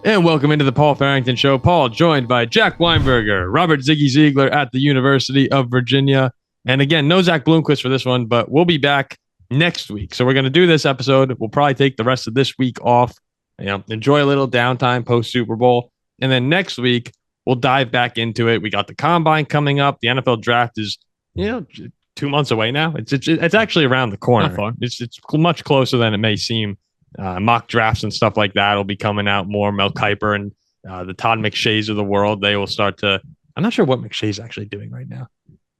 And welcome into the Paul Farrington Show. Paul joined by Jack Weinberger, Robert Ziggy Ziegler at the University of Virginia. And again, no Zach Bloomquist for this one, but we'll be back next week. So we're going to do this episode. We'll probably take the rest of this week off, enjoy a little downtime post Super Bowl. And then next week, we'll dive back into it. We got the combine coming up. The NFL draft is, 2 months away now. It's actually around the corner. It's much closer than it may seem. Mock drafts and stuff like that will be coming out more. Mel Kiper and the Todd McShays of the world, they will start to. I'm not sure what McShay's actually doing right now.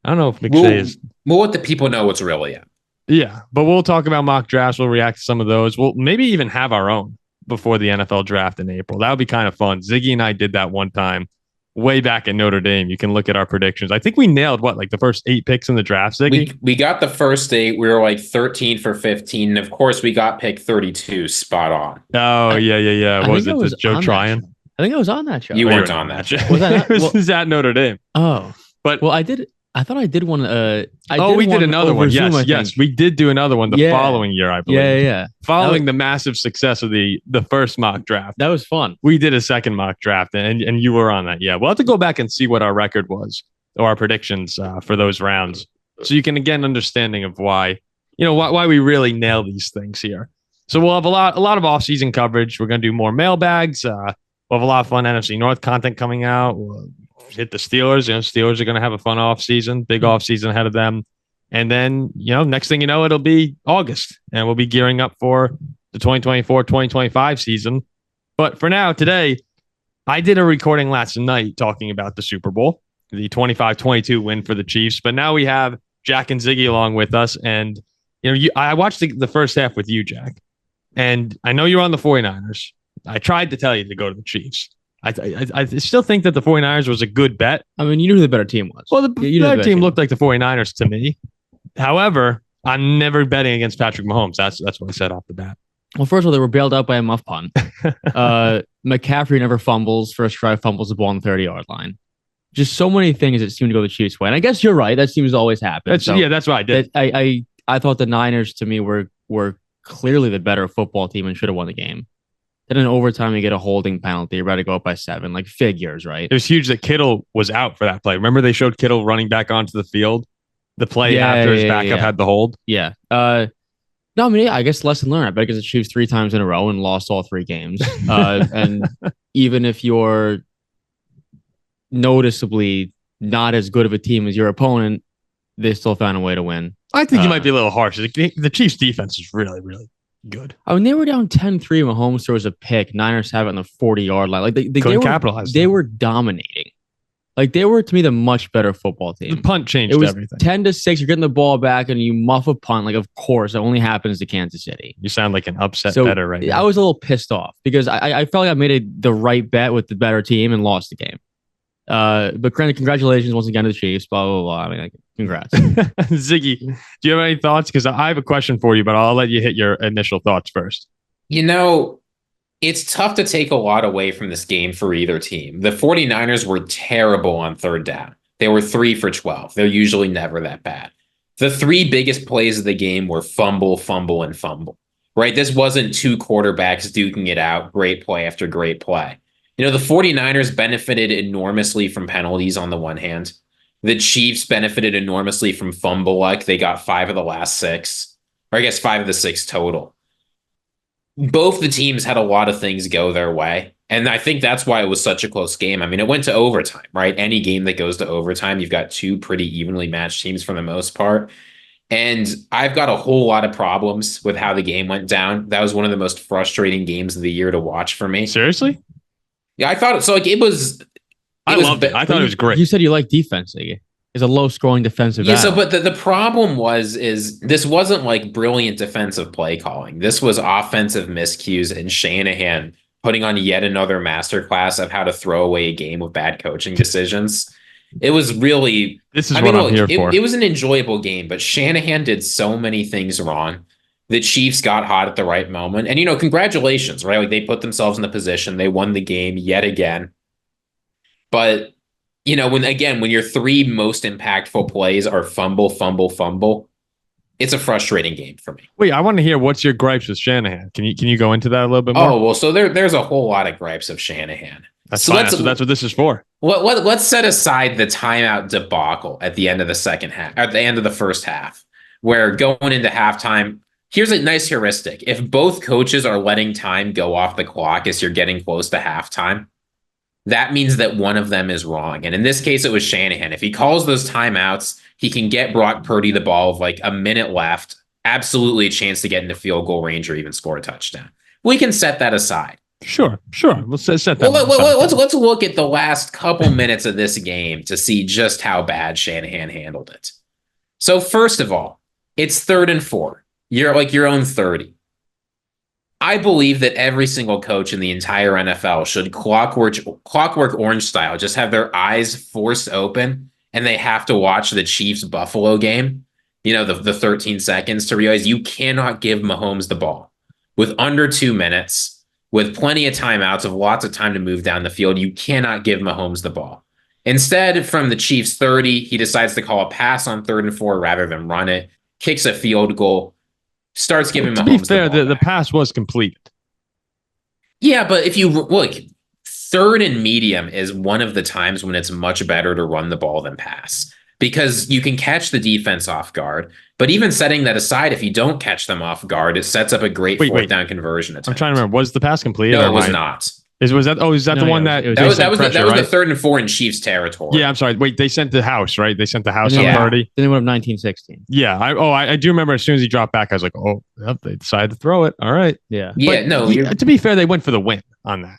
I don't know if McShay is. We'll let the people know what's really at. Yeah, but we'll talk about mock drafts. We'll react to some of those. We'll maybe even have our own before the NFL draft in April. That would be kind of fun. Ziggy and I did that one time way back at Notre Dame. You can look at our predictions. I think we nailed the first 8 picks in the draft, Ziggy? We got the first 8. We were like 13 for 15. And of course, we got pick 32 spot on. Oh, yeah. What was it? Joe Tryon? I think I was on that show. You weren't on that show. It was at Notre Dame. Oh. But I thought I did one. We did another one. Yes. We did do another one the following year, I believe. Yeah. Following the massive success of the first mock draft. That was fun. We did a second mock draft, and you were on that. Yeah. We'll have to go back and see what our record was or our predictions for those rounds. So you can get an understanding of why we really nail these things here. So we'll have a lot of off-season coverage. We're going to do more mailbags. We'll have a lot of fun NFC North content coming out. We'll hit the Steelers. Steelers are going to have a fun off season, big off season ahead of them. And then, next thing you know, it'll be August and we'll be gearing up for the 2024-2025 season. But for now, today, I did a recording last night talking about the Super Bowl, the 25-22 win for the Chiefs. But now we have Jack and Ziggy along with us. And, I watched the first half with you, Jack. And I know you're on the 49ers. I tried to tell you to go to the Chiefs. I still think that the 49ers was a good bet. I mean, you knew who the better team was. Well, the better team looked like the 49ers to me. However, I'm never betting against Patrick Mahomes. That's what I said off the bat. Well, first of all, they were bailed out by a muff punt. McCaffrey never fumbles. First drive fumbles the ball on the 30-yard line. Just so many things that seem to go the Chiefs' way. And I guess you're right. That seems to always happen. That's what I did. I thought the Niners, to me, were clearly the better football team and should have won the game. Then in overtime, you get a holding penalty. You're about to go up by 7, like figures, right? It was huge that Kittle was out for that play. Remember they showed Kittle running back onto the field? The play after his backup had the hold? Yeah. I guess lesson learned. I bet because the Chiefs 3 times in a row and lost all 3 games. And even if you're noticeably not as good of a team as your opponent, they still found a way to win. I think you might be a little harsh. The Chiefs defense is really, really good. I mean, they were down 10-3. Mahomes throws a pick. Niners have it on the 40-yard line. Like they couldn't capitalize. They were dominating. Like they were, to me, the much better football team. The punt changed everything. 10-6. You're getting the ball back and you muff a punt. Like, of course, it only happens to Kansas City. You sound like an upset better right now. I was a little pissed off because I felt like I made the right bet with the better team and lost the game. But congratulations once again to the Chiefs. Blah blah blah. I mean, congrats, Ziggy. Do you have any thoughts? Because I have a question for you, but I'll let you hit your initial thoughts first. It's tough to take a lot away from this game for either team. The 49ers were terrible on third down. They were 3 for 12. They're usually never that bad. The 3 biggest plays of the game were fumble, fumble, and fumble. Right? This wasn't 2 quarterbacks duking it out, great play after great play. The 49ers benefited enormously from penalties on the one hand. The Chiefs benefited enormously from fumble luck. They got 5 of the last 6, or I guess 5 of the 6 total. Both the teams had a lot of things go their way. And I think that's why it was such a close game. I mean, it went to overtime, right? Any game that goes to overtime, you've got 2 pretty evenly matched teams for the most part. And I've got a whole lot of problems with how the game went down. That was one of the most frustrating games of the year to watch for me. Seriously? Yeah, I thought so. Like I loved it. I thought it was great. You said you like defense, Ziggy. It's a low-scoring defensive battle. But the problem is this wasn't like brilliant defensive play calling. This was offensive miscues and Shanahan putting on yet another masterclass of how to throw away a game with bad coaching decisions. It was really... I'm here for. It was an enjoyable game, but Shanahan did so many things wrong. The Chiefs got hot at the right moment. And, congratulations, right? Like they put themselves in the position. They won the game yet again. But, when your 3 most impactful plays are fumble, fumble, fumble, It's a frustrating game for me. Wait, I want to hear what's your gripes with Shanahan. Can you go into that a little bit more? Oh, well, so there's a whole lot of gripes of Shanahan. That's fine. That's what this is for. Let's set aside the timeout debacle at the end of the second half, at the end of the first half, where going into halftime, here's a nice heuristic. If both coaches are letting time go off the clock as you're getting close to halftime, that means that one of them is wrong. And in this case, it was Shanahan. If he calls those timeouts, he can get Brock Purdy the ball with like a minute left, absolutely a chance to get into field goal range or even score a touchdown. We can set that aside. Sure. Let's set that. Let's look at the last couple minutes of this game to see just how bad Shanahan handled it. So first of all, it's 3rd and 4. You're like your own 30. I believe that every single coach in the entire NFL should clockwork orange style, just have their eyes forced open and they have to watch the Chiefs Buffalo game, the 13 seconds to realize you cannot give Mahomes the ball with under 2 minutes, with plenty of timeouts, of lots of time to move down the field. You cannot give Mahomes the ball. Instead, from the Chiefs 30, he decides to call a pass on 3rd and 4 rather than run it, kicks a field goal, starts giving Mahomes the ball. To be fair, the pass was completed. Yeah, but if you look, 3rd and medium is one of the times when it's much better to run the ball than pass, because you can catch the defense off guard. But even setting that aside, if you don't catch them off guard, it sets up a great fourth down conversion attempt. I'm trying to remember. Was the pass completed? No, it was not. Was that the one that was the 3rd and 4 in Chiefs territory? Yeah, I'm sorry. Wait, they sent the house, right? They sent the house on Purdy. Then they went up 19-16. Yeah, I do remember as soon as he dropped back, I was like, oh, yep, they decided to throw it. All right. Yeah. Yeah, to be fair, they went for the win on that.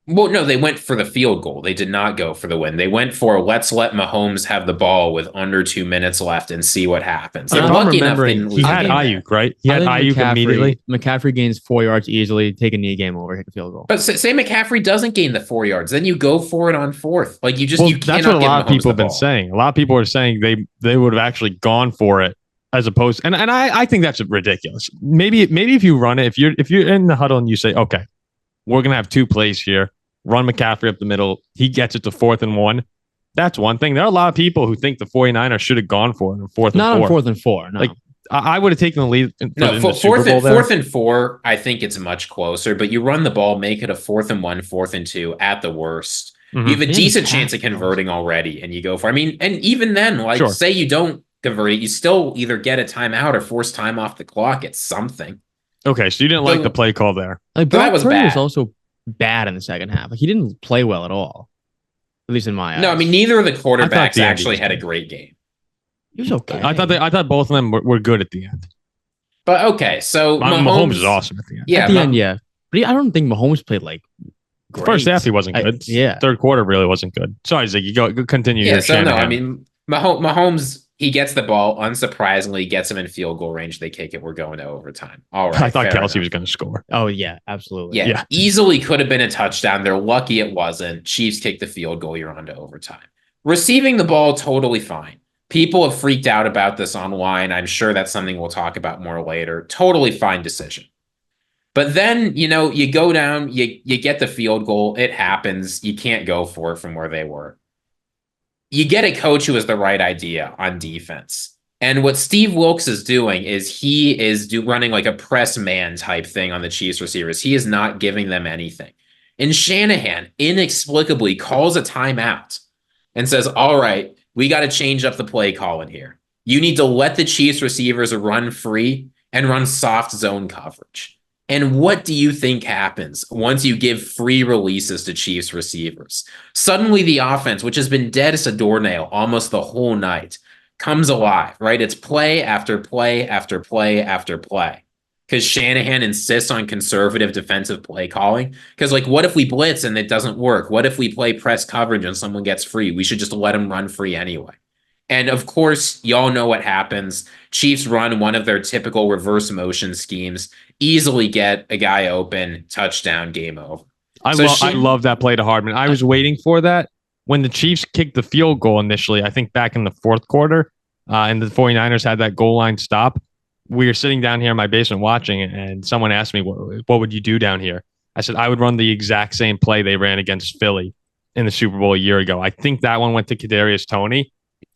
Well, no, they went for the field goal. They did not go for the win. They went for let's let Mahomes have the ball with under 2 minutes left and see what happens. If I'm remembering, he had Ayuk, right? He had Ayuk immediately. McCaffrey gains 4 yards easily, take a knee game over, hit a field goal. But say McCaffrey doesn't gain the 4 yards, then you go for it on 4th. Like you cannot. That's what a lot of people have been saying. A lot of people are saying they would have actually gone for it as opposed, and I think that's ridiculous. Maybe if you run it, if you're in the huddle and you say, okay, we're gonna have 2 plays here. Run McCaffrey up the middle. He gets it to 4th and 1. That's one thing. There are a lot of people who think the 49ers should have gone for it on 4th and 4. Not on 4th and 4. No. Like I would have taken the lead. No, 4th and 4. I think it's much closer. But you run the ball, make it a 4th and 1, 4th and 2 at the worst. Mm-hmm. You have a decent chance of converting already, and you go for. I mean, and even then, say you don't convert it, you still either get a timeout or force time off the clock. It's something. Okay, so you didn't like the play call there. Like Brock Purdy was also bad in the second half. Like he didn't play well at all, at least in my eyes. No, I mean neither of the quarterbacks actually had a great game. He was okay. I thought both of them were good at the end. But okay, so Mahomes is awesome at the end. Yeah, at the end, yeah. But I don't think Mahomes played like great. First half he wasn't good. Third quarter really wasn't good. Sorry, Ziggy, go continue. Yeah, so no, I mean Mahomes. He gets the ball, unsurprisingly, gets him in field goal range. They kick it. We're going to overtime. All right. I thought Kelce was going to score. Oh, yeah, absolutely. Yeah, easily could have been a touchdown. They're lucky it wasn't. Chiefs kick the field goal. You're on to overtime. Receiving the ball, totally fine. People have freaked out about this online. I'm sure that's something we'll talk about more later. Totally fine decision. But then, you go down, you get the field goal. It happens. You can't go for it from where they were. You get a coach who has the right idea on defense. And what Steve Wilkes is doing is he is running like a press man type thing on the Chiefs receivers. He is not giving them anything. And Shanahan inexplicably calls a timeout and says, all right, we got to change up the play calling here. You need to let the Chiefs receivers run free and run soft zone coverage. And what do you think happens once you give free releases to Chiefs receivers? Suddenly the offense, which has been dead as a doornail almost the whole night, comes alive, right? It's play after play after play after play. Because Shanahan insists on conservative defensive play calling. Because what if we blitz and it doesn't work? What if we play press coverage and someone gets free? We should just let them run free anyway. And of course, y'all know what happens. Chiefs run one of their typical reverse motion schemes, easily get a guy open, touchdown, game over. I love that play to Hardman. I was waiting for that. When the Chiefs kicked the field goal initially, I think back in the 4th quarter, and the 49ers had that goal line stop, we were sitting down here in my basement watching it, and someone asked me, what would you do down here? I said, I would run the exact same play they ran against Philly in the Super Bowl a year ago. I think that one went to Kadarius Toney.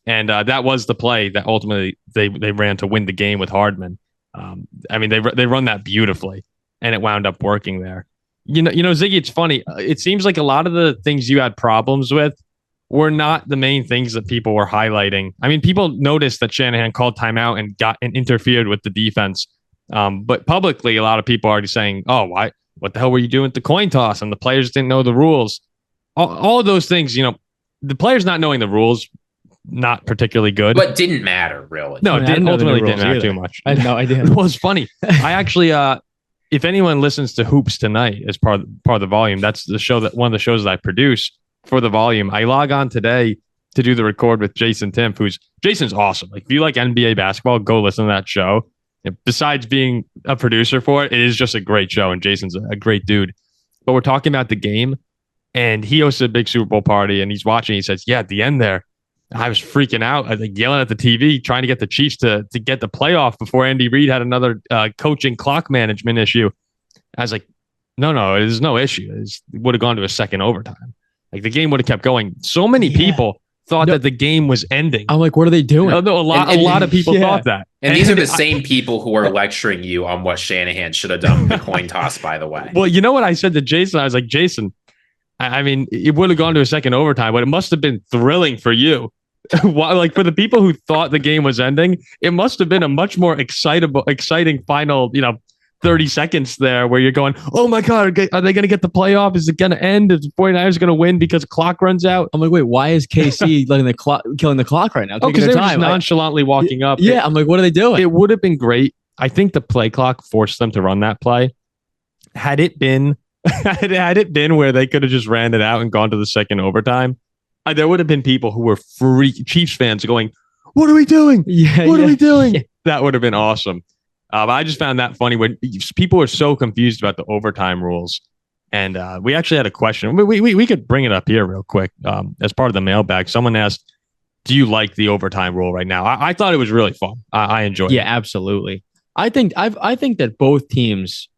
And that was the play that ultimately they ran to win the game with Hardman. I mean, they run that beautifully, and it wound up working there. You know, Ziggy, it's funny. It seems like a lot of the things you had problems with were not the main things that people were highlighting. I mean, people noticed that Shanahan called timeout and interfered with the defense. But publicly, a lot of people are already saying, "Oh, why? What the hell were you doing with the coin toss?" And the players didn't know the rules. All of those things, the players not knowing the rules, not particularly good. But didn't matter, really. No, it ultimately didn't matter too much. I had no idea. Well, it's funny. I actually, if anyone listens to Hoops Tonight as part of the volume, that's the show one of the shows that I produce for the volume. I log on today to do the record with Jason Timpf, Jason's awesome. Like, if you like NBA basketball, go listen to that show. Besides being a producer for it, it is just a great show, and Jason's a great dude. But we're talking about the game, and he hosted a big Super Bowl party, and he's watching. He says, "Yeah, at the end there, I was freaking out. I think yelling at the TV, trying to get the Chiefs to get the playoff before Andy Reid had another coaching clock management issue." I was like, no, there's no issue. It would have gone to a second overtime. Like, the game would have kept going. So many people thought that the game was ending. I'm like, what are they doing? A lot of people thought that. And these are the same people who are lecturing you on what Shanahan should have done with the coin toss, by the way. Well, you know what I said to Jason? I was like, Jason, I mean, it would have gone to a second overtime, but it must have been thrilling for you. Like, for the people who thought the game was ending, it must have been a much more exciting final, 30 seconds there where you're going, oh my God, are they going to get the playoff? Is it going to end? Is the 49ers going to win because the clock runs out? I'm like, wait, why is KC killing the clock right now? Because they were just nonchalantly walking up. Yeah, I'm like, what are they doing? It would have been great. I think the play clock forced them to run that play. Had it been where they could have just ran it out and gone to the second overtime, there would have been people who were Chiefs fans going, what are we doing? What are we doing? Yeah. That would have been awesome. I just found that funny when people were so confused about the overtime rules. And we actually had a question. We could bring it up here real quick as part of the mailbag. Someone asked, do you like the overtime rule right now? I thought it was really fun. I enjoyed it. Yeah, absolutely. I think that both teams,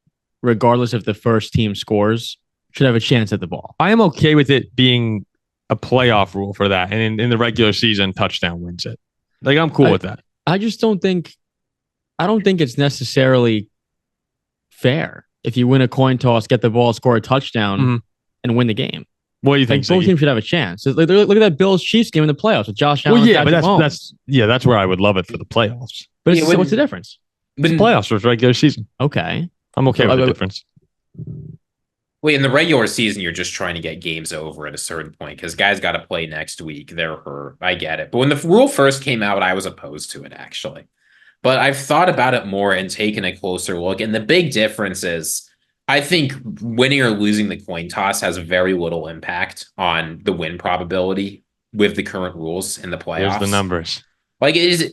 regardless if the first team scores, should have a chance at the ball. I am okay with it being a playoff rule for that. And in the regular season, touchdown wins it. Like, I'm cool with that. I don't think it's necessarily fair if you win a coin toss, get the ball, score a touchdown, and win the game. What do you think? Like, both teams should have a chance. Look at that Bills Chiefs game in the playoffs with Josh Allen. Well, yeah, but that's where I would love it for the playoffs. But what's the difference? It's playoffs versus regular season. Okay, I'm okay with the difference. Wait, in the regular season, you're just trying to get games over at a certain point because guys got to play next week. They're hurt. I get it. But when the rule first came out, I was opposed to it, actually. But I've thought about it more and taken a closer look. And the big difference is I think winning or losing the coin toss has very little impact on the win probability with the current rules in the playoffs. There's the numbers. Like, it is,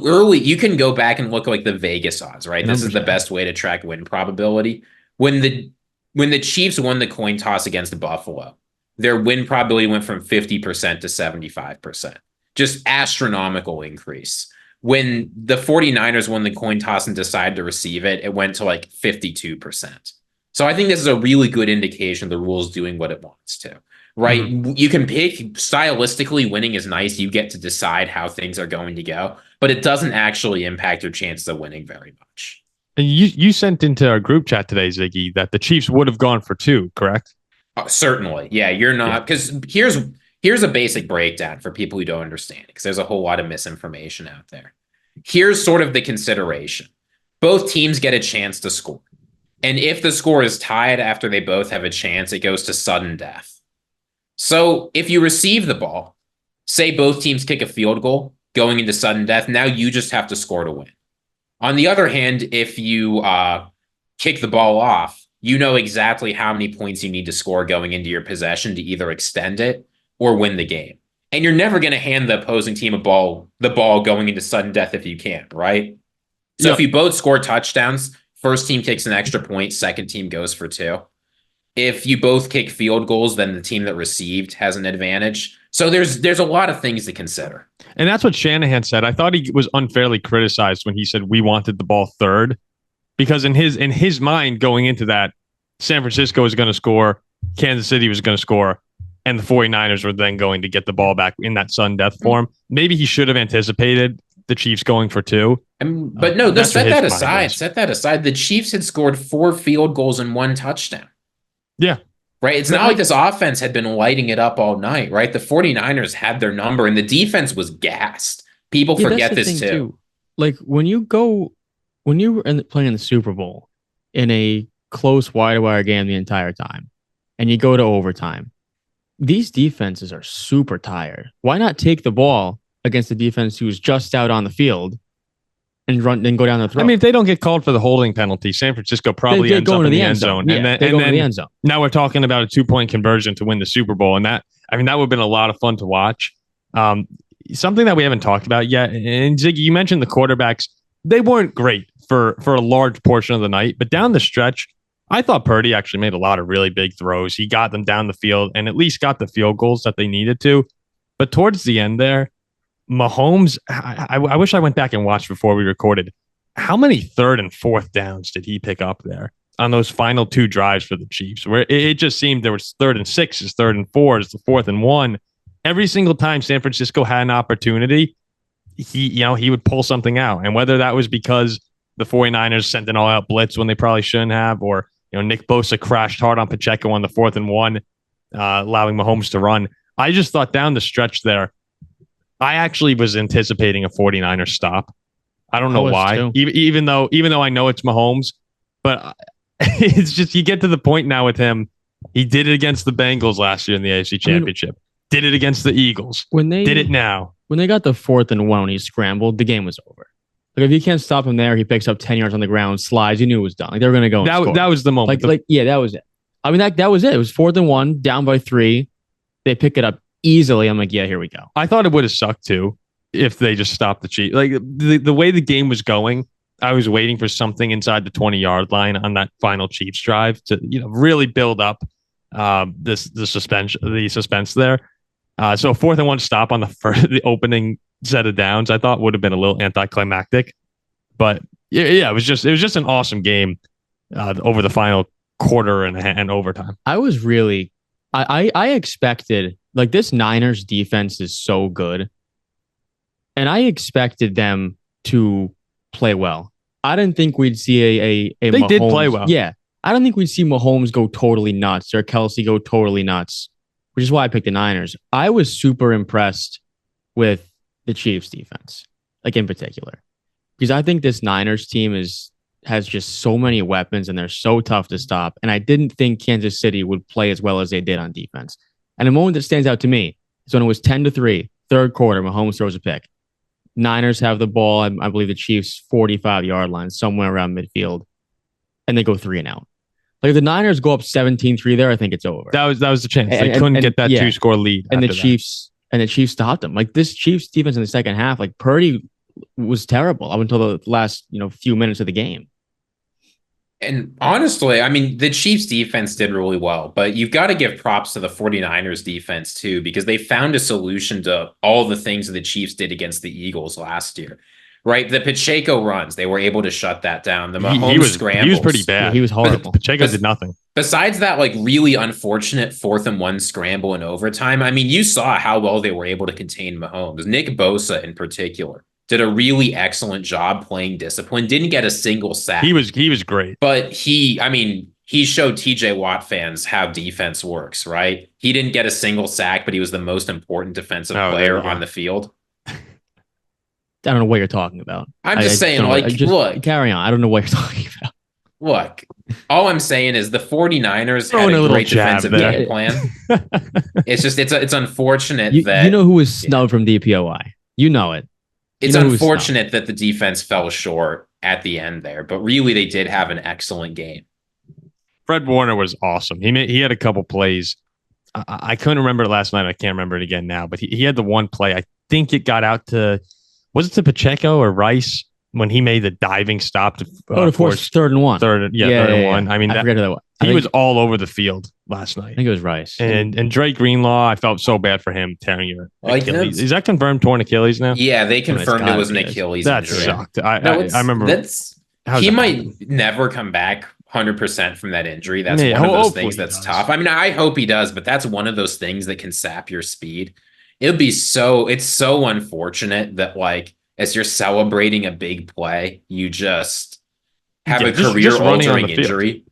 early, you can go back and look at like the Vegas odds, right? This is the best way to track win probability. When the Chiefs won the coin toss against Buffalo, their win probability went from 50% to 75%. Just astronomical increase. When the 49ers won the coin toss and decided to receive it, it went to like 52%. So I think this is a really good indication the rule's doing what it wants to, right? Mm-hmm. You can pick, stylistically, winning is nice. You get to decide how things are going to go, but it doesn't actually impact your chances of winning very much. And you sent into our group chat today, Ziggy, that the Chiefs would have gone for 2, correct? Certainly. Yeah, you're not, because here's a basic breakdown for people who don't understand it, because there's a whole lot of misinformation out there. Here's sort of the consideration. Both teams get a chance to score. And if the score is tied after they both have a chance, it goes to sudden death. So if you receive the ball, say both teams kick a field goal going into sudden death, now you just have to score to win. On the other hand, if you kick the ball off, you know exactly how many points you need to score going into your possession to either extend it or win the game. And you're never going to hand the opposing team the ball going into sudden death if you can't, right? So if you both score touchdowns, first team kicks an extra point, second team goes for 2. If you both kick field goals, then the team that received has an advantage. So there's a lot of things to consider. And that's what Shanahan said. I thought he was unfairly criticized when he said we wanted the ball third, because in his mind going into that, San Francisco was going to score, Kansas City was going to score, and the 49ers were then going to get the ball back in that sudden death form. Maybe he should have anticipated the Chiefs going for 2. But no, set that aside. Set that aside. The Chiefs had scored 4 field goals and 1 touchdown. Yeah. Right? It's not like this offense had been lighting it up all night, right? The 49ers had their number, and the defense was gassed. People forget this too. Like, when you're playing in the Super Bowl in a close wire game the entire time, and you go to overtime, these defenses are super tired. Why not take the ball against the defense who's just out on the field and go down the throat? I mean, if they don't get called for the holding penalty, San Francisco probably ends up in the end zone. Yeah, and then the end zone. Now we're talking about a 2-point conversion to win the Super Bowl. And that would have been a lot of fun to watch. Something that we haven't talked about yet. And Ziggy, you mentioned the quarterbacks. They weren't great for a large portion of the night, but down the stretch, I thought Purdy actually made a lot of really big throws. He got them down the field and at least got the field goals that they needed to. But towards the end there, Mahomes, I wish I went back and watched before we recorded. How many 3rd and 4th downs did he pick up there on those final 2 drives for the Chiefs? Where it just seemed there was 3rd and 6s, 3rd and 4s, the 4th and 1. Every single time San Francisco had an opportunity, he would pull something out. And whether that was because the 49ers sent an all-out blitz when they probably shouldn't have, or Nick Bosa crashed hard on Pacheco on the 4th and 1, allowing Mahomes to run. I just thought down the stretch there, I actually was anticipating a 49ers stop. I don't know why, even though I know it's Mahomes, but it's just, you get to the point now with him. He did it against the Bengals last year in the AFC Championship. Did it against the Eagles. Did it now. When they got the 4th and 1 when he scrambled, the game was over. Like, if you can't stop him there, he picks up 10 yards on the ground, slides. You knew it was done. Like, they were going to go. That was the moment. That was it. I mean, that was it. It was 4th and 1, down by 3. They pick it up easily. I'm like, yeah, here we go. I thought it would have sucked too if they just stopped the Chiefs. Like, the way the game was going, I was waiting for something inside the 20-yard line on that final Chiefs drive to really build up the suspense there. So a 4th and 1 stop on the opening set of downs, I thought would have been a little anticlimactic, but yeah, it was just an awesome game over the final quarter and overtime. I expected, like, this Niners defense is so good, and I expected them to play well. I didn't think we'd see a they Mahomes, did play well. Yeah, I don't think we'd see Mahomes go totally nuts or Kelce go totally nuts, which is why I picked the Niners. I was super impressed with the Chiefs defense, like, in particular, because I think this Niners team has just so many weapons and they're so tough to stop. And I didn't think Kansas City would play as well as they did on defense. And a moment that stands out to me is when it was 10-3, 3rd quarter, Mahomes throws a pick. Niners have the ball, I believe the Chiefs 45-yard line, somewhere around midfield, and they go 3 and out. Like, if the Niners go up 17-3 there, I think it's over. That was the chance. They couldn't get that 2-score lead. And the Chiefs stopped them. Like, this Chiefs defense in the second half, like, Purdy was terrible up until the last, few minutes of the game. And honestly, I mean, the Chiefs defense did really well, but you've got to give props to the 49ers defense too, because they found a solution to all the things that the Chiefs did against the Eagles last year, right? The Pacheco runs, they were able to shut that down. The Mahomes scrambles. He was pretty bad. Yeah, he was horrible. Pacheco did nothing. Besides that, like, really unfortunate 4th and 1 scramble in overtime, I mean, you saw how well they were able to contain Mahomes. Nick Bosa in particular did a really excellent job playing discipline. Didn't get a single sack. He was great. But he showed TJ Watt fans how defense works, right? He didn't get a single sack, but he was the most important defensive player on the field. I don't know what you're talking about. I'm just saying, look. Carry on. I don't know what you're talking about. Look, all I'm saying is the 49ers had a great defensive game plan. It's unfortunate that... You know who was snubbed from DPOI. You know it. It's unfortunate that the defense fell short at the end there, but really they did have an excellent game. Fred Warner was awesome. He had a couple plays. I couldn't remember it last night. I can't remember it again now, but he had the one play. I think it got out to, was it to Pacheco or Rice when he made the diving stop to force 3rd and 1. Third and 1. I mean, I forget who that was. He was all over the field last night. I think it was Rice. And Drake Greenlaw, I felt so bad for him tearing your Achilles. Is that confirmed torn Achilles now? Yeah, they confirmed it was an Achilles that injury. Sucked. I remember. He might never come back 100% from that injury. That's one of those things that's tough. I mean, I hope he does, but that's one of those things that can sap your speed. It's so unfortunate that, like, as you're celebrating a big play, you just have a career-altering injury.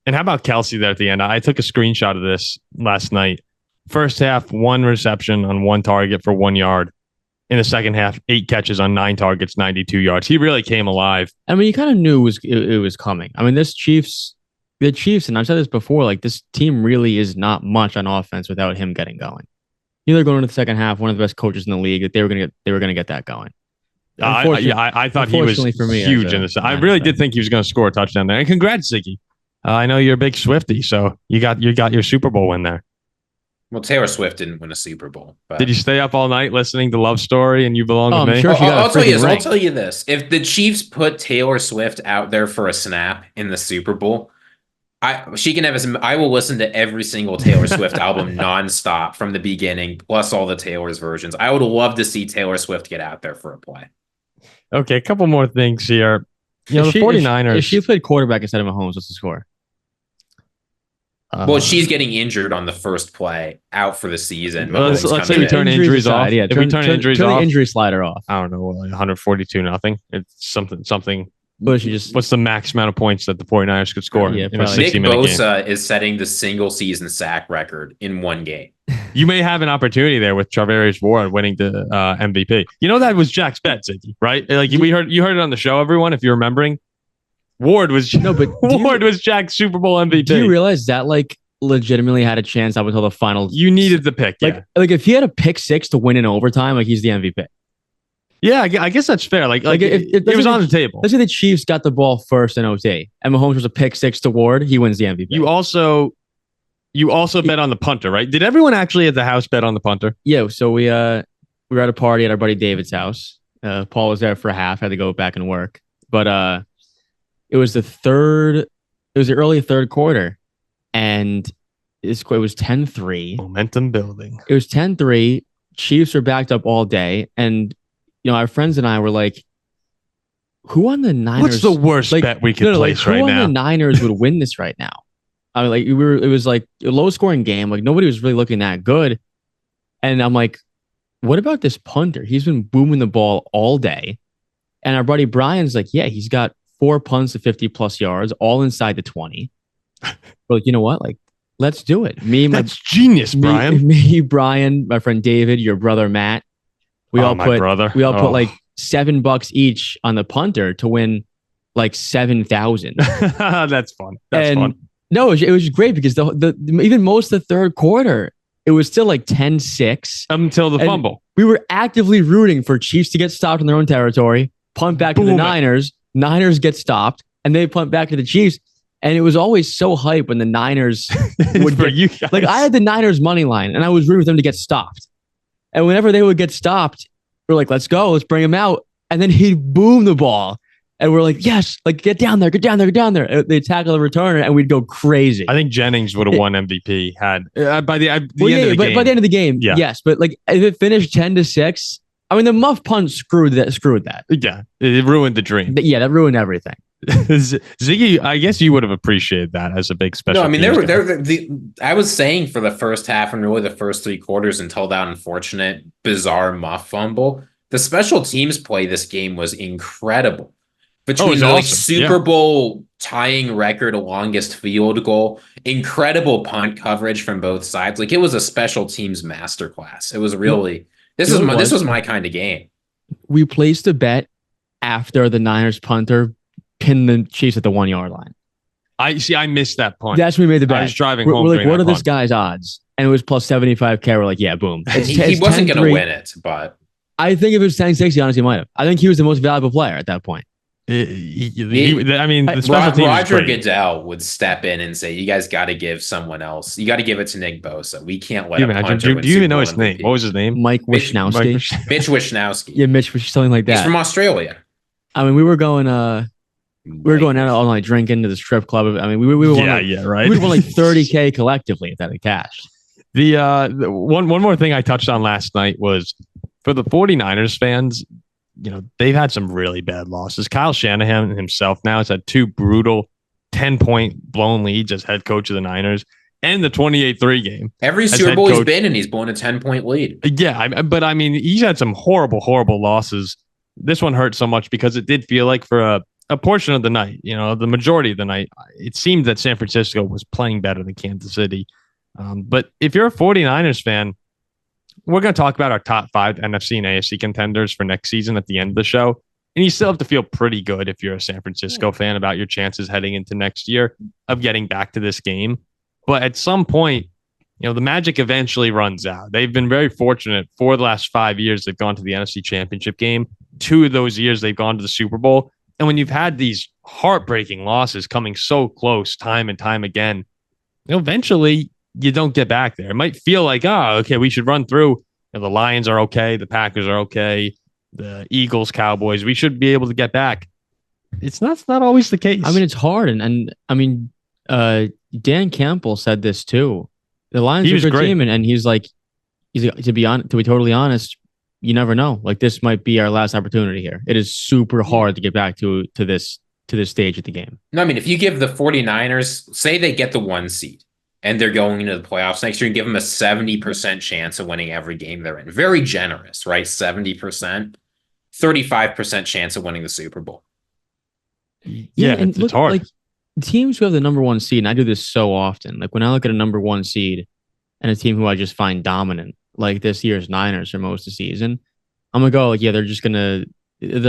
And how about Kelce there at the end? I took a screenshot of this last night. First half, 1 reception on 1 target for 1 yard. In the second half, 8 catches on 9 targets, 92 yards. He really came alive. I mean, you kind of knew it was coming. I mean, the Chiefs, and I've said this before, like, this team really is not much on offense without him getting going. They're going into the second half, one of the best coaches in the league, that they were going to get that going. I thought he was huge in this. I really did think he was going to score a touchdown there. And congrats, Ziggy. I know you're a big Swiftie, so you got your Super Bowl win there. Well, Taylor Swift didn't win a Super Bowl. But... Did you stay up all night listening to Love Story and You Belong to Me? Sure I'll tell you this. If the Chiefs put Taylor Swift out there for a snap in the Super Bowl, I will listen to every single Taylor Swift album nonstop from the beginning, plus all the Taylor's versions. I would love to see Taylor Swift get out there for a play. Okay, a couple more things here. The 49ers. If she played quarterback instead of Mahomes, what's the score? Well, she's getting injured on the first play, out for the season. Let's say we turn injuries off. Yeah, if we turn injuries off, the injury slider off. I don't know, 142-0. It's something. What's the max amount of points that the 49ers could score in a 60-minute game? Nick Bosa is setting the single season sack record in 1 game. You may have an opportunity there with Charvarius Ward winning the MVP. You know, that was Jack's bet, Ziggy, right? Like you heard it on the show, everyone, if you're remembering. Ward was Jack's Super Bowl MVP. Do you realize that, like, legitimately had a chance up until the final? You needed the pick, like if he had a pick 6 to win in overtime, like, he's the MVP. Yeah, I guess that's fair. Like if it was on the table. Let's say the Chiefs got the ball first in OT, and Mahomes was a pick 6 to Ward. He wins the MVP. You also bet on the punter, right? Did everyone actually at the house bet on the punter? Yeah. So we were at a party at our buddy David's house. Paul was there for a half. Had to go back and work, but it was the early third quarter, and it was 10-3. Momentum building. It was 10-3. Chiefs were backed up all day, and our friends and I were like, "Who on the Niners? What's the worst bet we could place right now? Who on the Niners would win this right now?" I mean, like, it was like a low scoring game. Like, nobody was really looking that good, and I'm like, "What about this punter? He's been booming the ball all day," and our buddy Brian's like, "Yeah, he's got 4 punts of 50+ yards, all inside the 20. We're like, you know what? Like, let's do it. That's genius, Brian. Me, Brian, my friend David, your brother Matt. We all put like $7 each on the punter to win like 7,000. That's fun. That's fun. No, it was great because the even most of the third quarter, it was still like 10-6 until the fumble. We were actively rooting for Chiefs to get stopped in their own territory, punt back to the Niners. Niners get stopped, and they punt back to the Chiefs. And it was always so hype when the Niners would get, you guys. Like, I had the Niners money line, and I was rooting for them to get stopped. And whenever they would get stopped, we're like, let's go, let's bring him out. And then he'd boom the ball. And we're like, yes, like, get down there. They'd tackle the returner, and we'd go crazy. I think Jennings would have won MVP by the end of the game. By the end of the game, yes. But, like, if it finished 10-6, I mean, the muff punt screwed that. Yeah, it ruined the dream. Yeah, that ruined everything. Ziggy, I guess you would have appreciated that as a big special. No, I mean, I was saying for the first half and really the first 3 quarters until that unfortunate, bizarre muff fumble, the special teams play this game was incredible. Between the Super Bowl tying record, longest field goal, incredible punt coverage from both sides. Like, it was a special teams masterclass. It was really this was my kind of game. We placed a bet after the Niners punter pinned the Chiefs at the 1 yard line. I missed that punt. That's when we made the bet. I was driving home. We're like, what are this guy's odds? And it was plus 75K. We're like, yeah, boom. He wasn't going to win it, but I think if it was 10-6, he honestly might have. I think he was the most valuable player at that point. The special teams. Roger Goodell would step in and say, "You guys got to give someone else. You got to give it to Nick Bosa. We can't let him." Do you even know his name? What was his name? Mike Wishnowsky. Mitch Wishnowsky. Yeah, Mitch, something like that. He's from Australia. I mean, we were going out all night drinking to the strip club. I mean, we were right. We won like 30K collectively if that had cashed. The one more thing I touched on last night was for the 49ers fans. They've had some really bad losses. Kyle Shanahan himself now has had 2 brutal 10-point blown leads as head coach of the Niners and the 28-3 game. Every Super Bowl he's been in, he's blown a 10-point lead. Yeah, but I mean, he's had some horrible losses. This one hurt so much because it did feel like for a portion of the night, the majority of the night, it seemed that San Francisco was playing better than Kansas City. But if you're a 49ers fan, we're going to talk about our top 5 NFC and AFC contenders for next season at the end of the show. And you still have to feel pretty good if you're a San Francisco fan about your chances heading into next year of getting back to this game. But at some point, the magic eventually runs out. They've been very fortunate for the last 5 years. They've gone to the NFC Championship game. 2 of those years, they've gone to the Super Bowl. And when you've had these heartbreaking losses coming so close time and time again, eventually you don't get back there. It might feel like, okay, we should run through. The Lions are okay. The Packers are okay. The Eagles, Cowboys, we should be able to get back. It's not always the case. I mean, it's hard. And I mean, Dan Campbell said this too. The Lions are a good team. And he's like, to be totally honest, you never know. Like, this might be our last opportunity here. It is super hard to get back to this stage of the game. No, I mean, if you give the 49ers, say they get the 1 seed and they're going into the playoffs next year, and give them a 70% chance of winning every game they're in. Very generous, right? 70%, 35% chance of winning the Super Bowl. Yeah, and it's hard. Like, teams who have the number 1 seed, and I do this so often. Like, when I look at a number 1 seed and a team who I just find dominant, like this year's Niners for most of the season, I'm gonna go like, yeah, they're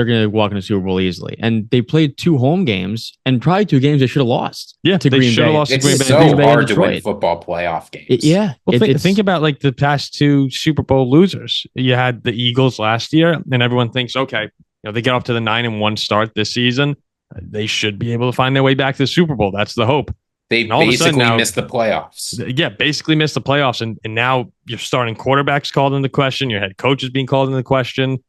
gonna walk in the Super Bowl easily. And they played 2 home games and probably 2 games they should have lost. Yeah, to Green Bay. Lost it's to Green Bay. so Green Bay hard to win football playoff games. Think about like the past 2 Super Bowl losers. You had the Eagles last year, and everyone thinks, okay, they get off to the 9-1 start this season. They should be able to find their way back to the Super Bowl. That's the hope. They basically missed the playoffs. Yeah, basically missed the playoffs. And now your starting quarterback's called into question. Your head coach is being called into question.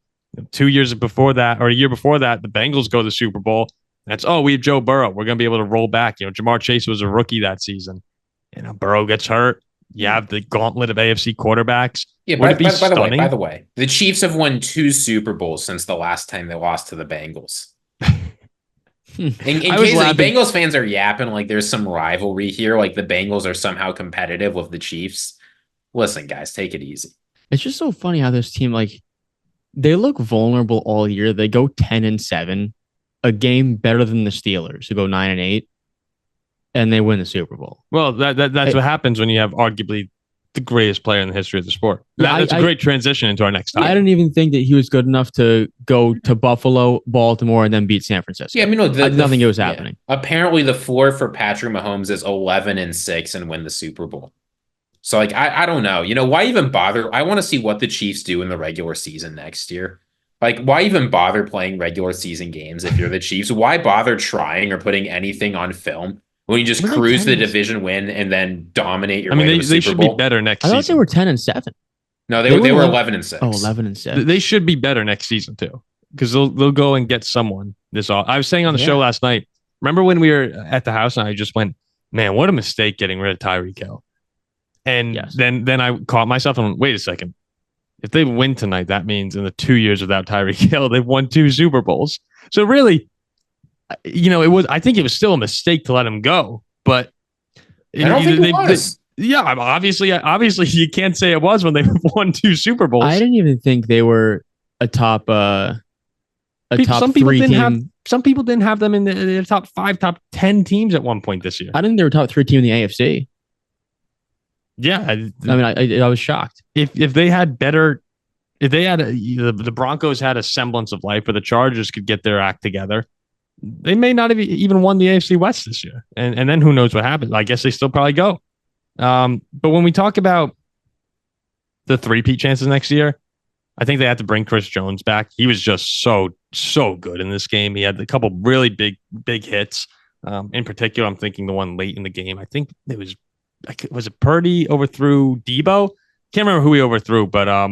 2 years before that, or a year before that, the Bengals go to the Super Bowl. That's, we have Joe Burrow. We're going to be able to roll back. Jamar Chase was a rookie that season. Burrow gets hurt. You have the gauntlet of AFC quarterbacks. Yeah, by the way, the Chiefs have won 2 Super Bowls since the last time they lost to the Bengals. In case Bengals fans are yapping like there's some rivalry here, like the Bengals are somehow competitive with the Chiefs. Listen, guys, take it easy. It's just so funny how this team, like, they look vulnerable all year. They go 10-7, a game better than the Steelers, who go 9-8, and they win the Super Bowl. Well, that's what happens when you have arguably the greatest player in the history of the sport. That's a great transition into our next topic. I didn't even think that he was good enough to go to Buffalo, Baltimore, and then beat San Francisco. Yeah, I mean, I did not think it was happening. Apparently, the floor for Patrick Mahomes is 11-6 and win the Super Bowl. So, like, I don't know. Why even bother? I want to see what the Chiefs do in the regular season next year. Like, why even bother playing regular season games if you're the Chiefs? Why bother trying or putting anything on film when you just cruise the division win and then dominate your way to the Super Bowl? They should be better next season. I thought they were 10-7. No, they were 11-6. Oh, 11-6. They should be better next season, too, because they'll go and get someone this off. I was saying on the show last night, remember when we were at the house and I just went, man, what a mistake getting rid of Tyreek Hill. And then I caught myself and went, wait a second. If they win tonight, that means in the 2 years without Tyreek Hill, they've won 2 Super Bowls. So really, I think it was still a mistake to let him go. But I don't think it was. Obviously, you can't say it was when they won 2 Super Bowls. I didn't even think they were a top top some people 3 didn't team. Some people didn't have them in the top 5, top 10 teams at one point this year. I didn't think they were top 3 team in the AFC. Yeah, I was shocked. If they had better, if they had the Broncos had a semblance of life, or the Chargers could get their act together, they may not have even won the AFC West this year. And then who knows what happens? I guess they still probably go. But when we talk about the 3-peat chances next year, I think they have to bring Chris Jones back. He was just so good in this game. He had a couple really big hits. In particular, I'm thinking the one late in the game. I think it was it Purdy overthrew Debo? Can't remember who he overthrew, but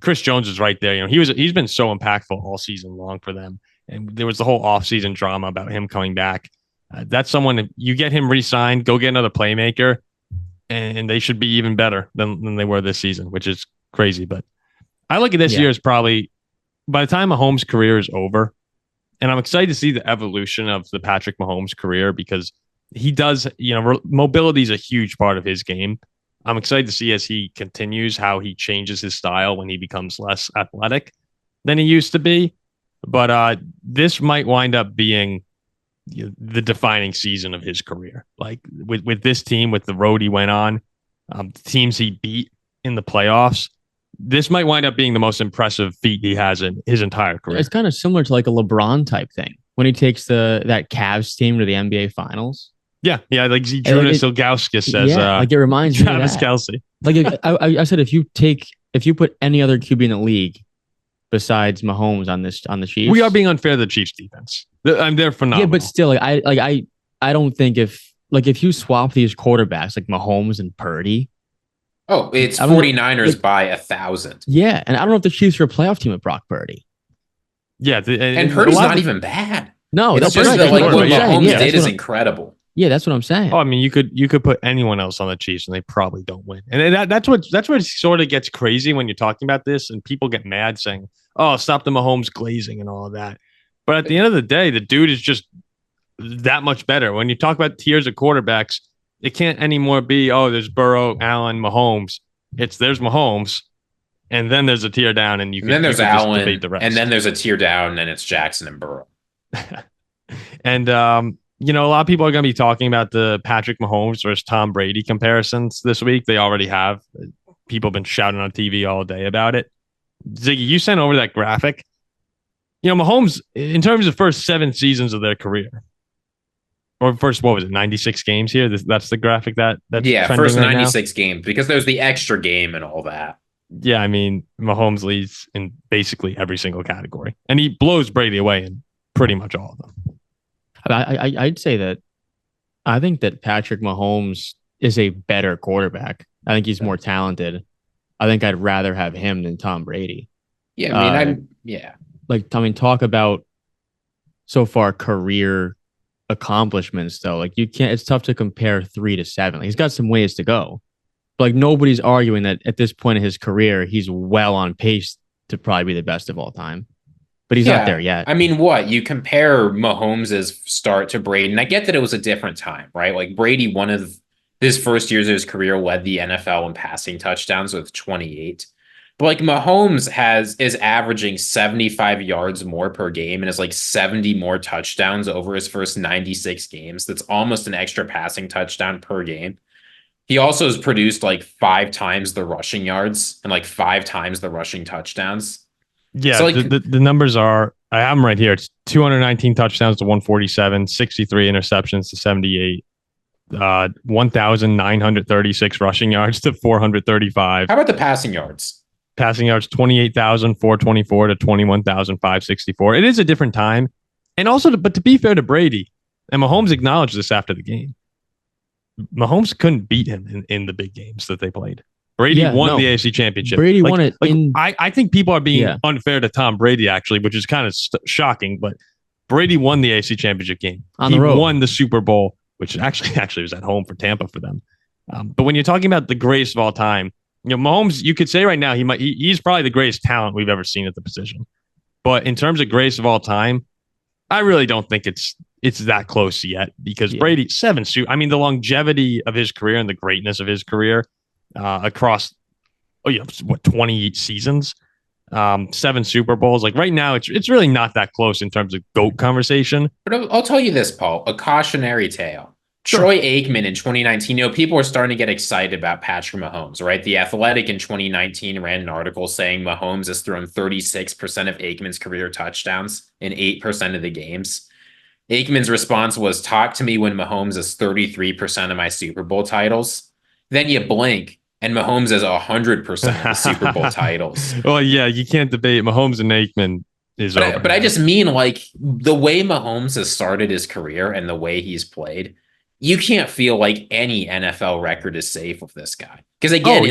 Chris Jones is right there. He's been so impactful all season long for them. And there was the whole offseason drama about him coming back. That's someone, you get him re-signed, go get another playmaker, and they should be even better than they were this season, which is crazy. But I look at this year as probably, by the time Mahomes' career is over, And I'm excited to see the evolution of the Patrick Mahomes career because he does, mobility is a huge part of his game. I'm excited to see as he continues how he changes his style when he becomes less athletic than he used to be. But this might wind up being the defining season of his career. Like with this team, with the road he went on, teams he beat in the playoffs, this might wind up being the most impressive feat he has in his entire career. It's kind of similar to like a LeBron type thing when he takes that Cavs team to the NBA Finals. Yeah, like Zydrunas Ilgauskas says. Like it reminds me of Travis that. Kelce. Like I said, if you put any other QB in the league besides Mahomes on the Chiefs, we are being unfair to the Chiefs defense. They're phenomenal. Yeah, but still, I don't think if you swap these quarterbacks like Mahomes and Purdy. Oh, it's 49ers by 1,000. Yeah, and I don't know if the Chiefs are a playoff team with Brock Purdy. Yeah, and Purdy's not even bad. No, it's that's just right. that like what Mahomes Yeah, did is incredible. Yeah, that's what I'm saying. Oh, I mean, you could put anyone else on the Chiefs and they probably don't win. And that's what sort of gets crazy when you're talking about this and people get mad saying, "Oh, stop the Mahomes glazing and all of that." But at the end of the day, the dude is just that much better. When you talk about tiers of quarterbacks, it can't anymore be, "Oh, there's Burrow, Allen, Mahomes." There's Mahomes, and then there's a tier down, and then there's Allen, debate the rest. And then there's a tier down, and it's Jackson and Burrow. And a lot of people are going to be talking about the Patrick Mahomes versus Tom Brady comparisons this week. They already have. People have been shouting on TV all day about it. Ziggy, you sent over that graphic. Mahomes, in terms of first 7 seasons of their career, or first, 96 games here? That's the graphic that's first 96 right games, because there's the extra game and all that. Yeah, I mean, Mahomes leads in basically every single category, and he blows Brady away in pretty much all of them. I'd say that I think that Patrick Mahomes is a better quarterback. I think he's more talented. I think I'd rather have him than Tom Brady. Yeah, I mean, talk about so far career accomplishments though. Like it's tough to compare 3 to 7. Like, he's got some ways to go. But like nobody's arguing that at this point in his career, he's well on pace to probably be the best of all time. But he's not there yet. I mean, you compare Mahomes' start to Brady, and I get that it was a different time, right? Like Brady, one of his first years of his career, led the NFL in passing touchdowns with 28. But like Mahomes is averaging 75 yards more per game and has like 70 more touchdowns over his first 96 games. That's almost an extra passing touchdown per game. He also has produced like 5 times the rushing yards and like 5 times the rushing touchdowns. Yeah, so the numbers are, I have them right here. It's 219 touchdowns to 147, 63 interceptions to 78, 1,936 rushing yards to 435. How about the passing yards? Passing yards, 28,424 to 21,564. It is a different time. And also, but to be fair to Brady, and Mahomes acknowledged this after the game, Mahomes couldn't beat him in the big games that they played. Brady won the AFC Championship. Brady won it. I think people are being unfair to Tom Brady, actually, which is kind of shocking. But Brady won the AFC Championship game. He won the Super Bowl, which actually was at home for Tampa for them. But when you're talking about the greatest of all time, Mahomes, you could say right now he's probably the greatest talent we've ever seen at the position. But in terms of greatest of all time, I really don't think it's that close yet, because Brady, 7 I mean, the longevity of his career and the greatness of his career across 20 seasons, 7 Super Bowls. Like right now, it's really not that close in terms of GOAT conversation. But I'll tell you this, Paul, a cautionary tale. Sure. Troy Aikman in 2019, people were starting to get excited about Patrick Mahomes, right? The Athletic in 2019 ran an article saying Mahomes has thrown 36% of Aikman's career touchdowns in 8% of the games. Aikman's response was, "Talk to me when Mahomes is 33% of my Super Bowl titles." Then you blink, and Mahomes has 100% of the Super Bowl titles. Well, yeah, you can't debate Mahomes and Aikman is over. But I just mean, like, the way Mahomes has started his career and the way he's played, you can't feel like any NFL record is safe with this guy. Because again,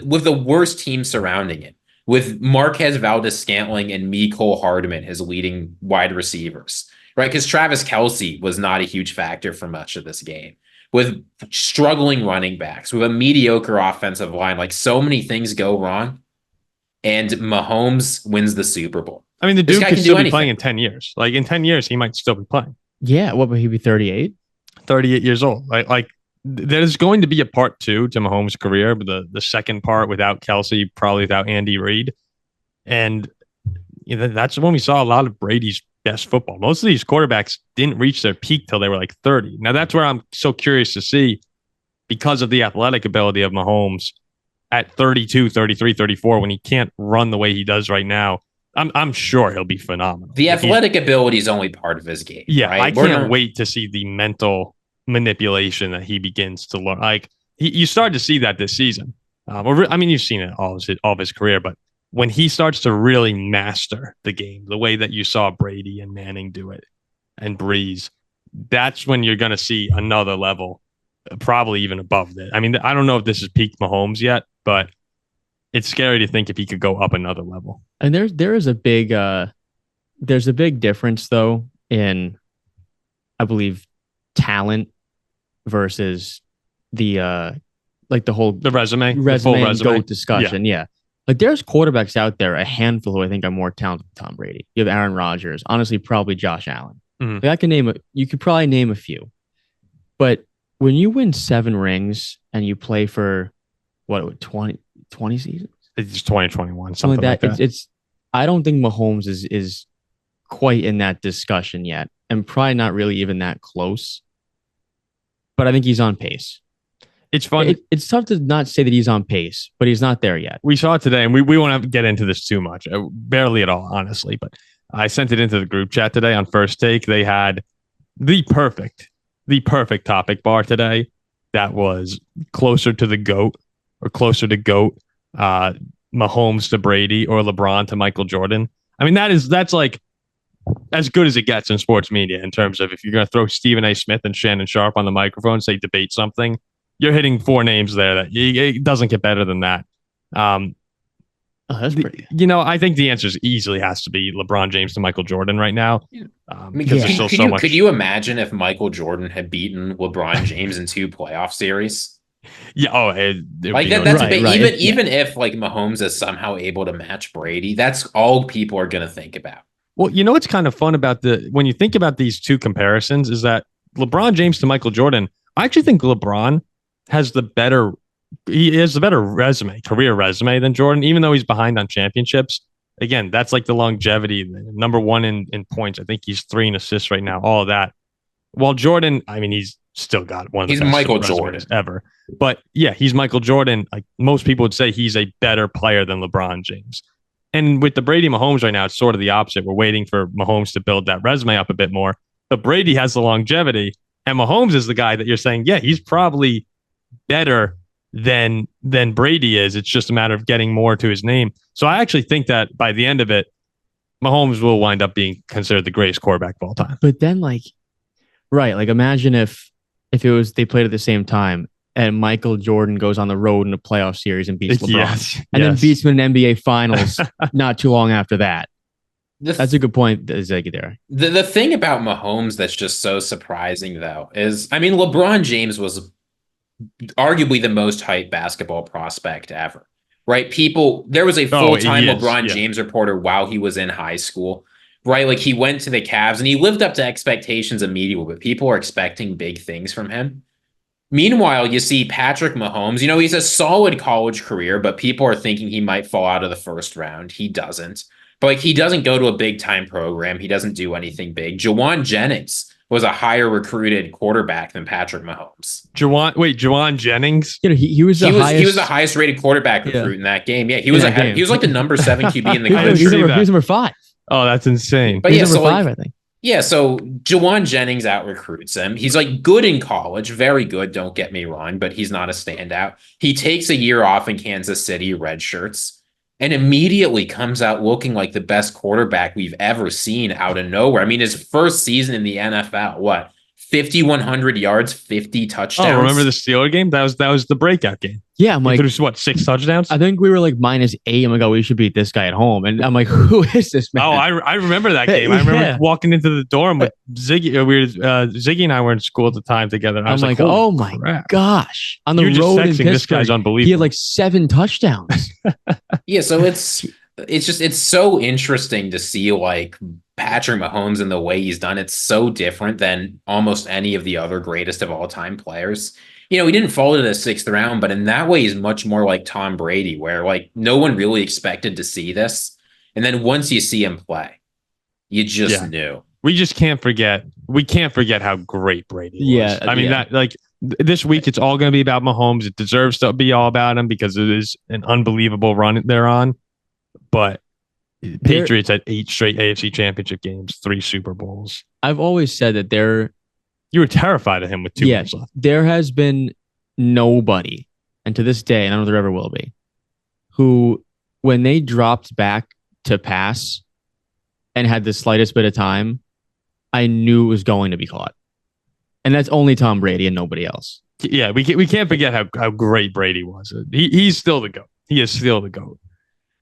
with the worst team surrounding it, with Marquez Valdes-Scantling and Mecole Hardman, his leading wide receivers, right? Because Travis Kelce was not a huge factor for much of this game. With struggling running backs, with a mediocre offensive line, like so many things go wrong. and Mahomes wins the Super Bowl. I mean, the This dude guy could can still do be playing in anything. 10 years. Like in 10 years, he might still be playing. Yeah, what would he be 38? 38 years old. There's going to be a part 2 to Mahomes' career, but the second part without Kelce, probably without Andy Reid. And that's when we saw a lot of Brady's best football. Most of these quarterbacks didn't reach their peak till they were like 30. Now that's where I'm so curious to see, because of the athletic ability of Mahomes at 32, 33, 34, when he can't run the way he does right now. I'm sure he'll be phenomenal. The athletic ability is only part of his game. Yeah, right? I can't wait to see the mental manipulation that he begins to learn. Like you started to see that this season. I mean, you've seen it all of his career, but when he starts to really master the game, the way that you saw Brady and Manning do it, and Breeze, that's when you're going to see another level, probably even above that. I mean, I don't know if this is peak Mahomes yet, but it's scary to think if he could go up another level. And there is a big there's a big difference though in, I believe, talent versus the like the whole The resume, resume, the full and resume. GOAT discussion. Yeah. Like there's quarterbacks out there, a handful who I think are more talented than Tom Brady. You have Aaron Rodgers, honestly, probably Josh Allen. Mhm. Like you could probably name a few. But when you win 7 rings and you play for what 20 seasons? It's 2021, Something something like that. like that. It's I don't think Mahomes is quite in that discussion yet, and probably not really even that close. But I think he's on pace. It's fun. It's tough to not say that he's on pace, but he's not there yet. We saw it today, and we won't have to get into this too much, barely at all, honestly. But I sent it into the group chat today on First Take. They had the perfect topic bar today that was closer to the GOAT or closer to GOAT, Mahomes to Brady or LeBron to Michael Jordan. I mean, that's like as good as it gets in sports media in terms of if you're going to throw Stephen A. Smith and Shannon Sharp on the microphone and say debate something, you're hitting 4 names there that it doesn't get better than that. That's pretty good. I think the answer easily has to be LeBron James to Michael Jordan right now. Because there's still so much. Could you imagine if Michael Jordan had beaten LeBron James in 2 playoff series? Yeah. Oh, like that's right. Even if like Mahomes is somehow able to match Brady, that's all people are going to think about. Well, what's kind of fun about when you think about these 2 comparisons is that LeBron James to Michael Jordan, I actually think LeBron has the better career resume than Jordan, even though he's behind on championships. Again, that's like the longevity, number 1 in points. I think he's 3 in assists right now, all of that. While Jordan, I mean, he's still got one of the best Michael Jordan ever. But yeah, he's Michael Jordan. Like most people would say he's a better player than LeBron James. And with the Brady Mahomes right now, it's sort of the opposite. We're waiting for Mahomes to build that resume up a bit more. But Brady has the longevity, and Mahomes is the guy that you're saying, yeah, he's probably better than Brady is. It's just a matter of getting more to his name. So I actually think that by the end of it, Mahomes will wind up being considered the greatest quarterback of all time. But then imagine if it was they played at the same time and Michael Jordan goes on the road in a playoff series and beats LeBron then beats him in an NBA Finals not too long after that. That's a good point, Ziggy, there. The thing about Mahomes that's just so surprising, though, is, I mean, LeBron James was arguably the most hyped basketball prospect ever, right? There was a full-time LeBron James reporter while he was in high school, right? Like he went to the Cavs and he lived up to expectations immediately, but people are expecting big things from him. Meanwhile, you see Patrick Mahomes, he's a solid college career, but people are thinking he might fall out of the first round. He doesn't. But he doesn't go to a big-time program. He doesn't do anything big. Juwan Jennings was a higher recruited quarterback than Patrick Mahomes. Juwan Jennings? He was the highest rated quarterback recruit in that game. Yeah, he was like the number 7 QB in the country. He was number 5. Oh, that's insane. But yeah, number 5, I think. Yeah, so Juwan Jennings out recruits him. He's like good in college, very good, don't get me wrong, but he's not a standout. He takes a year off in Kansas City, red shirts, and immediately comes out looking like the best quarterback we've ever seen out of nowhere. I mean, his first season in the NFL, 5,100 yards, 50 touchdowns. Oh, remember the Steelers game? That was the breakout game. Yeah, I'm like, he threw 6 touchdowns? I think we were like -8. I'm like, oh, we should beat this guy at home. And I'm like, who is this man? Oh, I remember that game. I remember walking into the dorm with Ziggy. Ziggy and I were in school at the time together. And I was like, oh my gosh. On the road in Pittsburgh, this guy's unbelievable. He had like 7 touchdowns. Yeah, so it's so interesting to see like Patrick Mahomes and the way he's done. It's so different than almost any of the other greatest of all time players. He didn't fall to the sixth round, but in that way, he's much more like Tom Brady, where like no one really expected to see this. And then once you see him play, you just knew. We just can't forget. We can't forget how great Brady was. Yeah, I mean, that like this week, it's all going to be about Mahomes. It deserves to be all about him because it is an unbelievable run they're on. But Patriots had 8 straight AFC championship games, 3 Super Bowls. I've always said that you were terrified of him with 2 years left. There has been nobody, and to this day, and I don't know if there ever will be, who, when they dropped back to pass and had the slightest bit of time, I knew it was going to be caught. And that's only Tom Brady and nobody else. Yeah, we can't forget how great Brady was. He's still the GOAT. He is still the GOAT.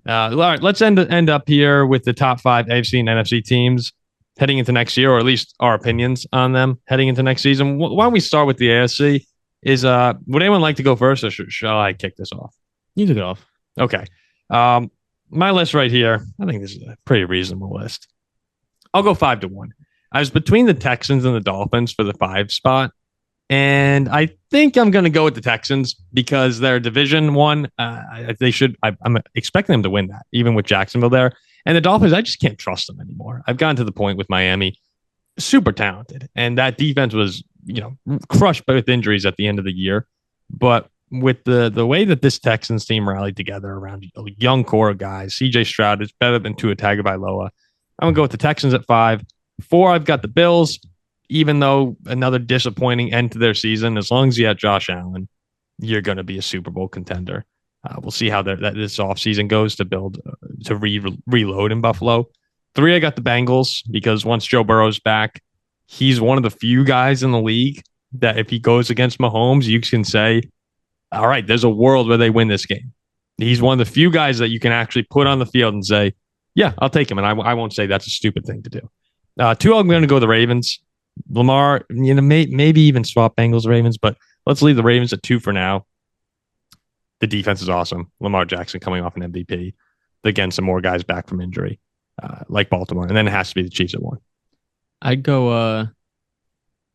All right, let's end up here with the top 5 AFC and NFC teams heading into next year, or at least our opinions on them heading into next season. Why don't we start with the AFC? Would anyone like to go first, or shall I kick this off? You took it off. Okay. My list right here, I think this is a pretty reasonable list. I'll go 5-1. I was between the Texans and the Dolphins for the 5 spot. And I think I'm going to go with the Texans because they're Division 1. They should. I'm expecting them to win that, even with Jacksonville there. And the Dolphins, I just can't trust them anymore. I've gotten to the point with Miami, super talented, and that defense was, crushed with injuries at the end of the year. But with the way that this Texans team rallied together around a young core of guys, CJ Stroud is better than Tua Tagovailoa. I'm gonna go with the Texans at 5. 4, I've got the Bills. Even though another disappointing end to their season, as long as you have Josh Allen, you're going to be a Super Bowl contender. We'll see how this offseason goes to build, to reload in Buffalo. 3, I got the Bengals because once Joe Burrow's back, he's one of the few guys in the league that if he goes against Mahomes, you can say, all right, there's a world where they win this game. He's one of the few guys that you can actually put on the field and say, yeah, I'll take him. And I won't say that's a stupid thing to do. 2, I'm going to go the Ravens. Lamar, maybe even swap Bengals Ravens, but let's leave the Ravens at 2 for now. The defense is awesome. Lamar Jackson coming off an MVP. Again, some more guys back from injury, like Baltimore, and then it has to be the Chiefs at 1. I'd go.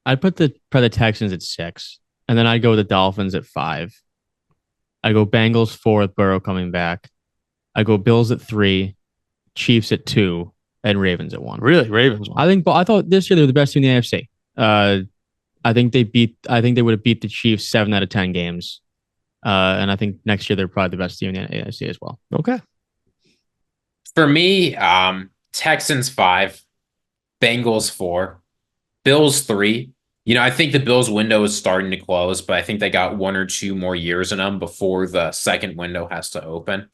I'd put the Texans at 6, and then I'd go with the Dolphins at 5. I go Bengals 4 with Burrow coming back. I go Bills at 3, Chiefs at 2. And Ravens at 1. Really, Ravens 1. I thought this year they were the best team in the AFC. I think they would have beat the Chiefs 7 out of 10 games. And I think next year they're probably the best team in the AFC as well. Okay. For me, Texans 5, Bengals 4, Bills 3. I think the Bills window is starting to close, but I think they got 1 or 2 more years in them before the second window has to open.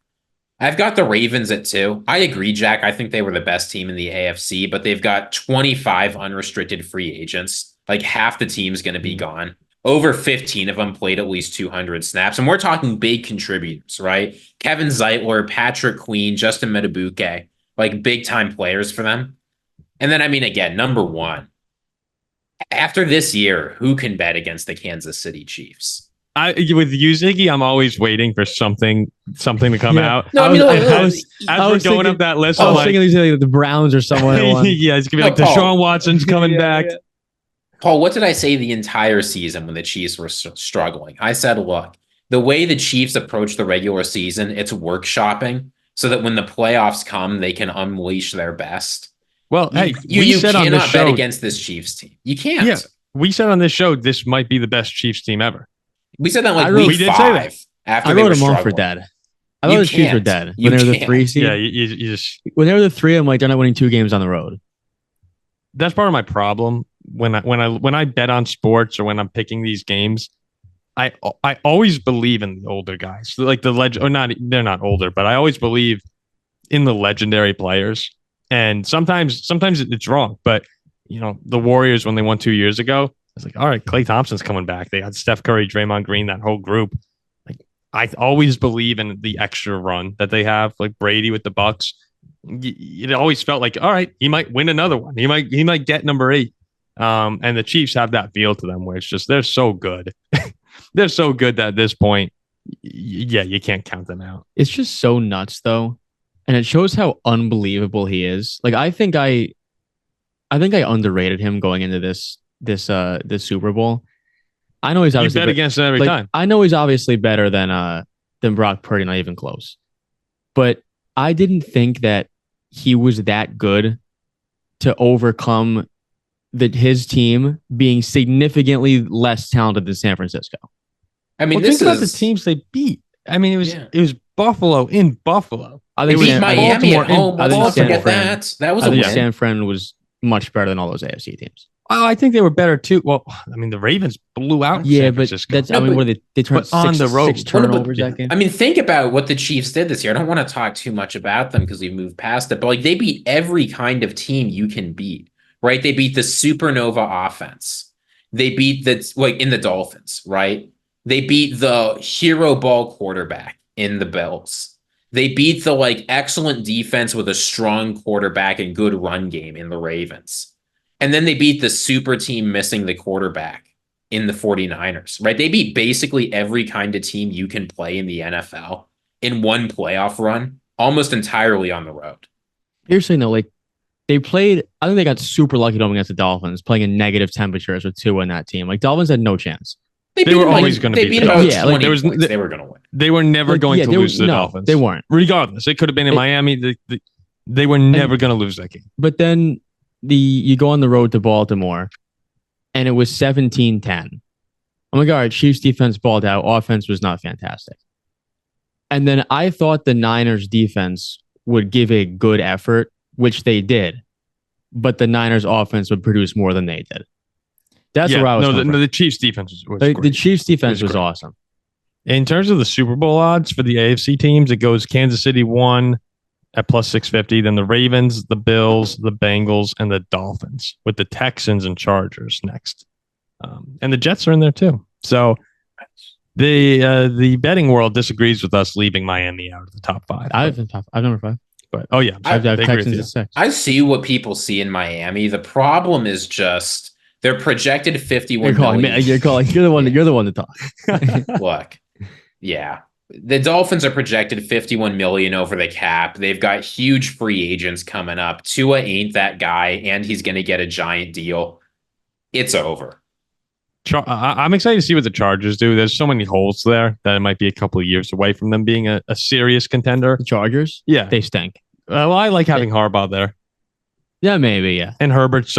I've got the Ravens at 2. I agree, Jack. I think they were the best team in the AFC, but they've got 25 unrestricted free agents. Like half the team's going to be gone. Over 15 of them played at least 200 snaps. And we're talking big contributors, right? Kevin Ziegler, Patrick Queen, Justin Metabuke, like big time players for them. And then, again, number 1, after this year, who can bet against the Kansas City Chiefs? With you, Ziggy, I'm always waiting for something to come out. No, as we're going up that list, I was thinking like the Browns or someone. Yeah, it's gonna be like Deshaun Watson's coming back. Yeah. Paul, what did I say the entire season when the Chiefs were struggling? I said, look, the way the Chiefs approach the regular season, it's workshopping so that when the playoffs come, they can unleash their best. Well, hey, you cannot bet against this Chiefs team. You can't. Yeah, we said on this show this might be the best Chiefs team ever. We said that week 5 after I wrote them off for dead. I thought the Chiefs were dead when they were the 3 seed. Yeah, you just when they were the 3, I'm like, they're not winning 2 games on the road. That's part of my problem when I bet on sports or when I'm picking these games. I always believe in the older guys, like the legend, or not. They're not older, but I always believe in the legendary players. And sometimes it's wrong, but the Warriors when they won 2 years ago. It's like, all right, Klay Thompson's coming back. They had Steph Curry, Draymond Green, that whole group. Like, I always believe in the extra run that they have, like Brady with the Bucks. It always felt like, all right, he might win another one. He might get number 8. And the Chiefs have that feel to them where it's just they're so good. They're so good that at this point, Yeah, you can't count them out. It's just so nuts though. And it shows how unbelievable he is. Like I think I underrated him going into this Super Bowl. I know he's You obviously bet against him every like, time. I know he's obviously better than Brock Purdy, not even close. But I didn't think that he was that good to overcome his team being significantly less talented than San Francisco. I mean, Well, think about the teams they beat. I mean, it was Buffalo in Buffalo. I They think beat San- Miami at home. I Let's think not San forget Fran- that. That was I a think win. San Fran was much better than all those AFC teams. Oh, I think they were better too. Well, I mean, the Ravens blew out Yeah, San but Francisco. that's No, I mean, but- what they turned but on the road. six turnovers Yeah. that game. I mean, think about what the Chiefs did this year. I don't want to talk too much about them because we moved past it, but like they beat every kind of team you can beat, right? They beat the Supernova offense. They beat in the Dolphins, right? They beat the hero ball quarterback in the Bills. They beat the excellent defense with a strong quarterback and good run game in the Ravens. And then they beat the super team missing the quarterback in the 49ers, right? They beat basically every kind of team you can play in the NFL in one playoff run, almost entirely on the road. Here's the thing though, they played. I think they got super lucky home against the Dolphins, playing in negative temperatures with Tua in that team. Like Dolphins had no chance. They were always going to They beat beat the them by Dolphins. 20 There was- points. They were going to win. They were never going to lose to the no, Dolphins. They weren't. Regardless, it could have been in Miami. They were never going to lose that game. But then you go on the road to Baltimore, and it was 17-10. I'm like, all right, Chiefs defense balled out. Offense was not fantastic. And then I thought the Niners defense would give a good effort, which they did. But the Niners offense would produce more than they did. That's where I was. The Chiefs defense was the great. Chiefs defense was great. awesome. In terms of the Super Bowl odds for the AFC teams, it goes Kansas City 1 at plus 650, then the Ravens, the Bills, the Bengals, and the Dolphins, with the Texans and Chargers next. And the Jets are in there too. So the betting world disagrees with us leaving Miami out of the top 5. I've number 5. But oh yeah, I've they agree with Texans you. at 6. I see what people see in Miami. The problem is just they're projected 51 million. You're the one to talk. Look, yeah. The Dolphins are projected 51 million over the cap. They've got huge free agents coming up. Tua ain't that guy, and he's going to get a giant deal. It's over. I'm excited to see what the Chargers do. There's so many holes there that it might be a couple of years away from them being a serious contender. The Chargers? Yeah. They stink. Well, I like having Harbaugh there. Yeah, maybe, yeah. And Herbert's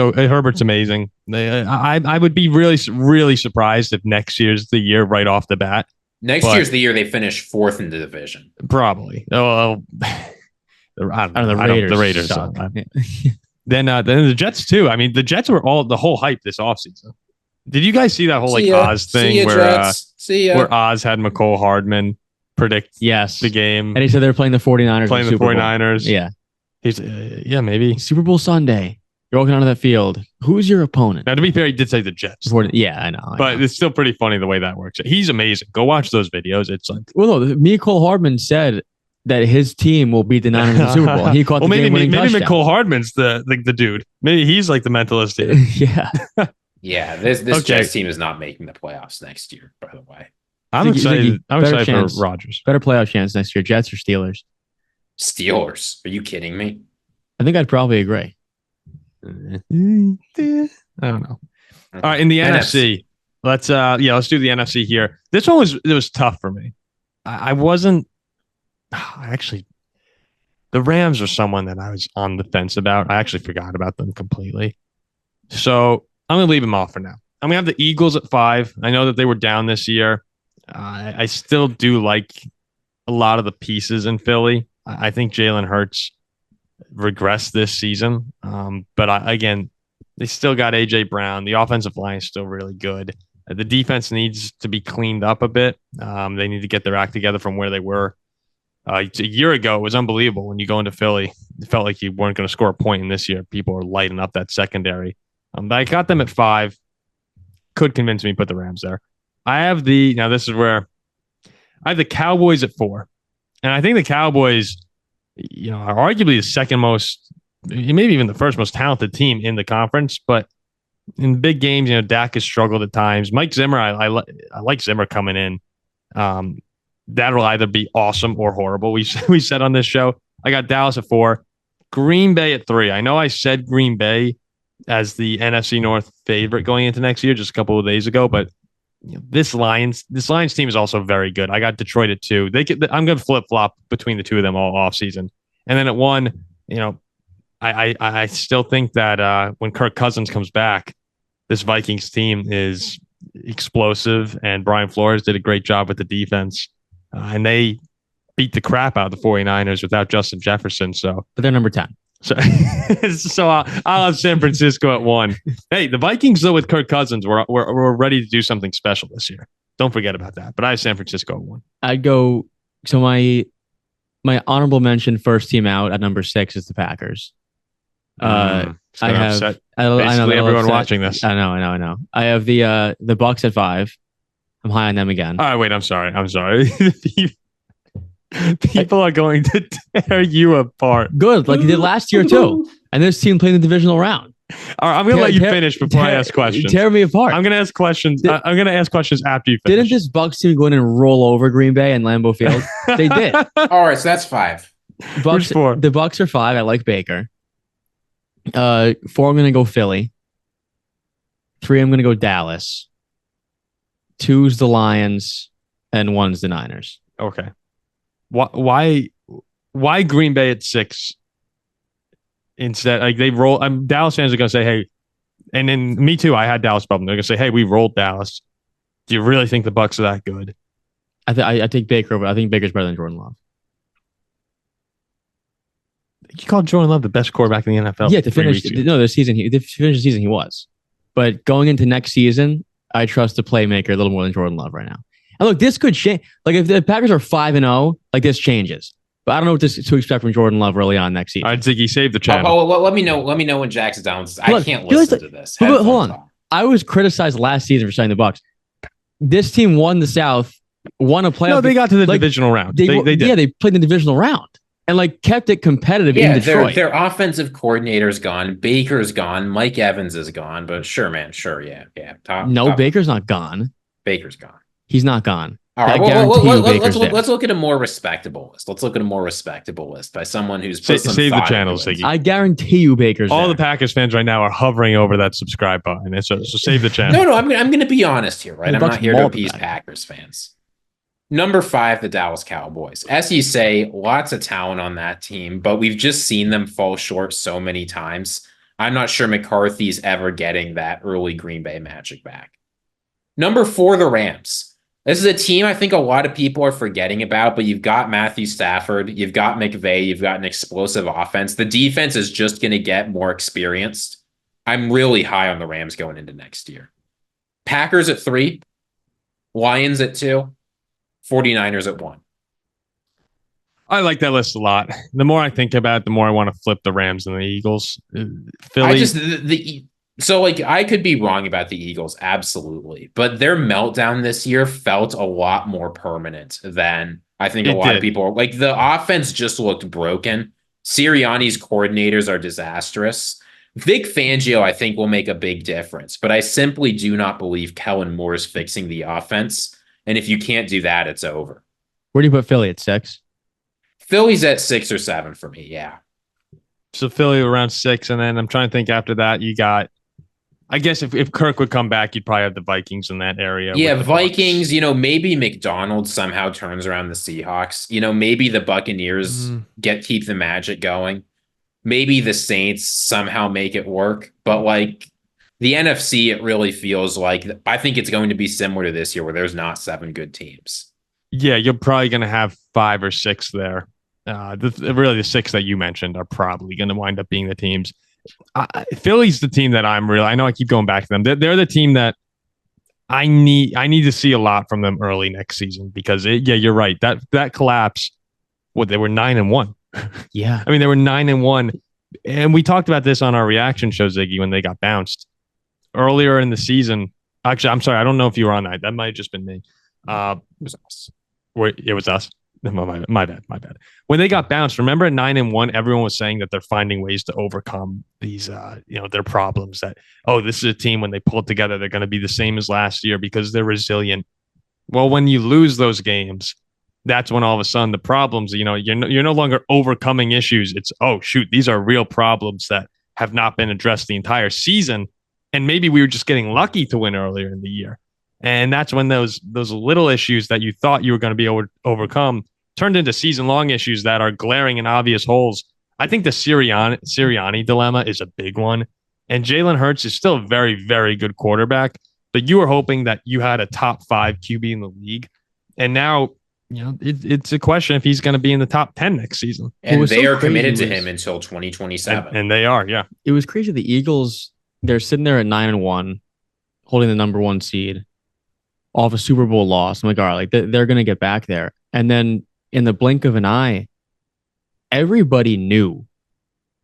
amazing. I would be really, really surprised if next year's the year right off the bat. Next year's the year they finish 4th in the division. Probably. Oh, the Raiders suck. Then the Jets too. I mean, the Jets were the whole hype this offseason. Did you guys see that whole Oz thing where Oz had McCole Hardman predict the game? And he said they're playing the 49ers. Playing the 49ers. Yeah. He's maybe. Super Bowl Sunday. You're walking onto that field. Who's your opponent? Now, to be fair, he did say the Jets. Yeah, I know. But it's still pretty funny the way that works. He's amazing. Go watch those videos. It's like, well, no, McCole Hardman said that his team will beat the Niners in the Super Bowl. He caught the game-winning touchdown. McCole Hardman's the dude. Maybe he's like the mentalist here. Yeah. Yeah, this Jets team is not making the playoffs next year, by the way. I'm excited. I'm excited chance. for Rodgers. Better playoff chance next year, Jets or Steelers? Steelers. Are you kidding me? I think I'd probably agree. I don't know. All right, in the NFC, let's do the NFC here. This one was tough for me. I wasn't actually. The Rams are someone that I was on the fence about. I actually forgot about them completely. So I'm going to leave them off for now. I'm going to have the Eagles at 5. I know that they were down this year. I still do like a lot of the pieces in Philly. I think Jalen Hurts regressed this season. But again, they still got A.J. Brown. The offensive line is still really good. The defense needs to be cleaned up a bit. They need to get their act together from where they were. A year ago, it was unbelievable when you go into Philly. It felt like you weren't going to score a point, and this year people are lighting up that secondary. But I got them at 5. Could convince me to put the Rams there. This is where I have the Cowboys at 4. And I think the Cowboys, are arguably the second most, maybe even the first most talented team in the conference. But in big games, Dak has struggled at times. Mike Zimmer, I like Zimmer coming in. that'll either be awesome or horrible. We said on this show, I got Dallas at 4, Green Bay at 3. I know I said Green Bay as the NFC North favorite going into next year just a couple of days ago, but this Lions team is also very good. I got Detroit at 2. I'm going to flip flop between the two of them all off season, and then at 1, I still think that when Kirk Cousins comes back, this Vikings team is explosive, and Brian Flores did a great job with the defense, and they beat the crap out of the 49ers without Justin Jefferson. So, but they're number 10. So I'll have San Francisco at 1. Hey, the Vikings though with Kirk Cousins were ready to do something special this year. Don't forget about that. But I have San Francisco at 1. I'd go. So my honorable mention first team out at number 6 is the Packers. I have basically everyone watching this. I know. I have the Bucks at 5. I'm high on them again. All right, wait. I'm sorry. People are going to tear you apart. Good, like you did last year too. And this team played the divisional round. All right, I'm going to let you finish before I ask questions. Tear me apart. I'm going to ask questions. I'm going to ask questions after you finish. Didn't this Bucks team go in and roll over Green Bay and Lambeau Field? They did. All right, so that's 5. Bucks, 4? The Bucks are 5. I like Baker. 4, I'm going to go Philly. 3, I'm going to go Dallas. 2's the Lions, and 1's the Niners. Okay. Why Green Bay at 6 instead? Like they roll. Dallas fans are going to say, "Hey," and then me too. I had Dallas problem. They're going to say, "Hey, we rolled Dallas." Do you really think the Bucks are that good? I take Baker, but I think Baker's better than Jordan Love. You called Jordan Love the best quarterback in the NFL. Yeah, to finish the season he was. But going into next season, I trust the playmaker a little more than Jordan Love right now. And look, this could change. Like if the Packers are 5-0, like this changes. But I don't know what to expect from Jordan Love early on next season. All right, Ziggy, save the channel. Let me know when Jack's down. I can't listen to this. Hold on. I was criticized last season for signing the Bucks. This team won the South, won a playoff. No, they got to the divisional round. They did. Yeah, they played in the divisional round and like kept it competitive in Detroit. Their offensive coordinator's gone. Baker's gone. Mike Evans is gone. But sure, man. Sure, yeah. Baker's not gone. Baker's gone. He's not gone. All right, let's look at a more respectable list. Let's look at a more respectable list by someone who's put some save the thought channel, into it. Ziggy. I guarantee you, Baker's all there. The Packers fans right now are hovering over that subscribe button. So save the channel. No, I'm going to be honest here, right? I'm not here to appease Packers fans. Number 5, the Dallas Cowboys. As you say, lots of talent on that team, but we've just seen them fall short so many times. I'm not sure McCarthy's ever getting that early Green Bay magic back. Number 4, the Rams. This is a team I think a lot of people are forgetting about, but you've got Matthew Stafford, you've got McVay, you've got an explosive offense. The defense is just going to get more experienced. I'm really high on the Rams going into next year. Packers at 3, Lions at 2, 49ers at 1. I like that list a lot. The more I think about it, the more I want to flip the Rams and the Eagles. Philly. So, I could be wrong about the Eagles, absolutely. But their meltdown this year felt a lot more permanent than I think a lot of people. Like, the offense just looked broken. Sirianni's coordinators are disastrous. Vic Fangio, I think, will make a big difference. But I simply do not believe Kellen Moore is fixing the offense. And if you can't do that, it's over. Where do you put Philly at 6? Philly's at 6 or 7 for me, yeah. So Philly around 6, and then I'm trying to think after that, you got... I guess if Kirk would come back, you'd probably have the Vikings in that area. Yeah, Vikings, maybe McDonald somehow turns around the Seahawks. Maybe the Buccaneers keep the magic going. Maybe the Saints somehow make it work. But the NFC, it really feels like, I think it's going to be similar to this year where there's not 7 good teams. Yeah, you're probably going to have 5 or 6 there. The 6 that you mentioned are probably going to wind up being the teams. Philly's the team that I know I keep going back to them. They're the team that I need to see a lot from them early next season because you're right. That collapse, they were 9-1. Yeah. I mean, they were 9-1. And we talked about this on our reaction show, Ziggy, when they got bounced earlier in the season. Actually, I'm sorry. I don't know if you were on that. That might have just been me. It was us. It was us. My bad. When they got bounced, remember at 9-1, everyone was saying that they're finding ways to overcome these, their problems. That, this is a team when they pull it together, they're going to be the same as last year because they're resilient. Well, when you lose those games, that's when all of a sudden the problems, you're no longer overcoming issues. It's, oh, shoot, these are real problems that have not been addressed the entire season. And maybe we were just getting lucky to win earlier in the year. And that's when those little issues that you thought you were going to be able to overcome turned into season-long issues that are glaring and obvious holes. I think the Sirianni dilemma is a big one. And Jalen Hurts is still a very, very good quarterback, but you were hoping that you had a top 5 QB in the league. And now, it's a question if he's going to be in the top 10 next season. And they are committed to him until 2027. And they are, yeah. It was crazy. The Eagles, they're sitting there at 9-1, holding the number 1 seed off a Super Bowl loss. I'm like, all right, they're going to get back there. And then in the blink of an eye, everybody knew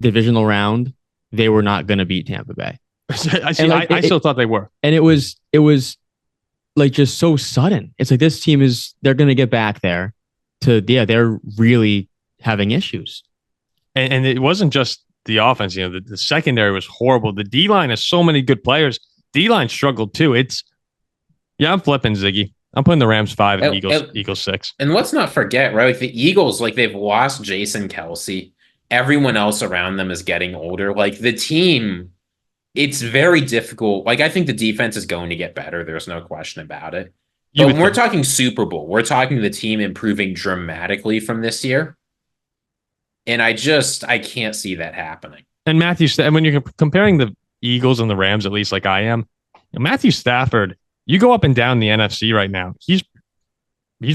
divisional round, they were not going to beat Tampa Bay. I still thought they were. And it was like just so sudden. It's like this team they're going to get back there they're really having issues. And it wasn't just the offense, the secondary was horrible. The D-line has so many good players. D-line struggled too. I'm flipping Ziggy. I'm putting the Rams 5 and Eagles 6. And let's not forget, right? Like the Eagles, like they've lost Jason Kelce. Everyone else around them is getting older. Like the team, it's very difficult. Like I think the defense is going to get better. There's no question about it. But when we're talking Super Bowl, we're talking the team improving dramatically from this year. And I can't see that happening. And and when you're comparing the Eagles and the Rams, at least like I am, Matthew Stafford, you go up and down the NFC right now. He's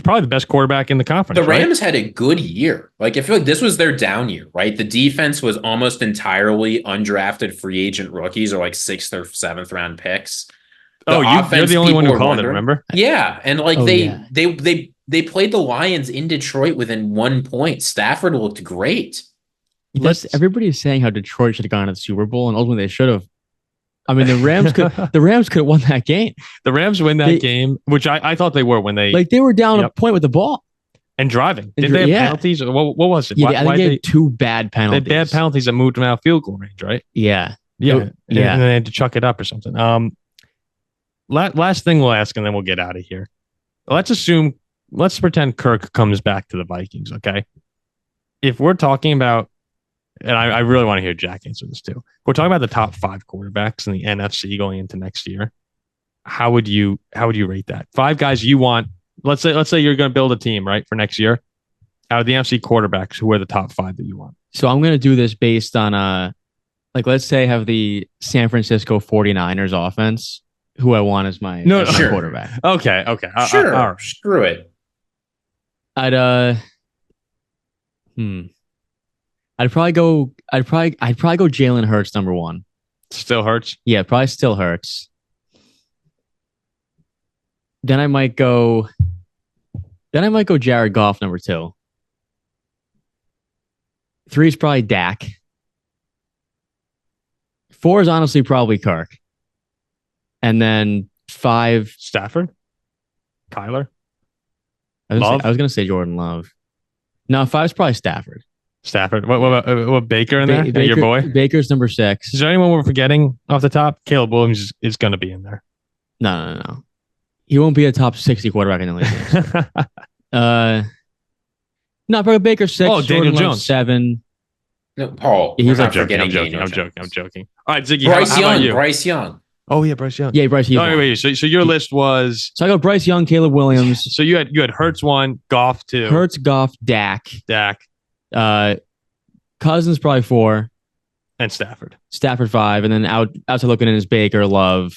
probably the best quarterback in the conference. The Rams had a good year. Like I feel like this was their down year, right? The defense was almost entirely undrafted free agent rookies or like 6th or 7th round picks. You're the only one who called it, remember? Yeah. And like they played the Lions in Detroit within 1 point. Stafford looked great. Everybody's saying how Detroit should have gone to the Super Bowl, and ultimately they should have. I mean, the Rams could have won that game. The Rams win that game, which I thought they were when they were down a point with the ball and driving. Did they have penalties? Or what was it? Yeah, I think they had 2 bad penalties. They had bad penalties that moved them out of field goal range, right? Yeah. And then they had to chuck it up or something. Last thing we'll ask, and then we'll get out of here. Let's pretend Kirk comes back to the Vikings, okay? If we're talking about, and I really want to hear Jack answer this too. We're talking about the top 5 quarterbacks in the NFC going into next year. How would you rate that? 5 guys you want. Let's say you're going to build a team, right, for next year. Out of the NFC quarterbacks, who are the top 5 that you want? So I'm going to do this based on let's say I have the San Francisco 49ers offense, who I want as my quarterback. Okay. Sure. All right. Screw it. I'd probably go Jalen Hurts number 1. Still Hurts? Yeah, probably still Hurts. Then I might go Jared Goff number 2. 3 is probably Dak. 4 is honestly probably Kirk. And then 5 Stafford? Kyler? I was gonna say Jordan Love. No, 5 is probably Stafford. Stafford. What Baker in there? Your boy? Baker's number 6. Is there anyone we're forgetting off the top? Caleb Williams is going to be in there. No. He won't be a top 60 quarterback in the league. No, probably Baker 6. Oh, Daniel Jones 7. No, Paul. I'm joking. All right, Ziggy. How about you? Bryce Young. Oh yeah, Bryce Young. Yeah, Bryce Young. Wait. So your list was. So I got Bryce Young, Caleb Williams. So you had Hurts 1, Goff 2. Hurts, Goff, Dak. Cousins probably 4. And Stafford 5, and then outside looking in is Baker, Love.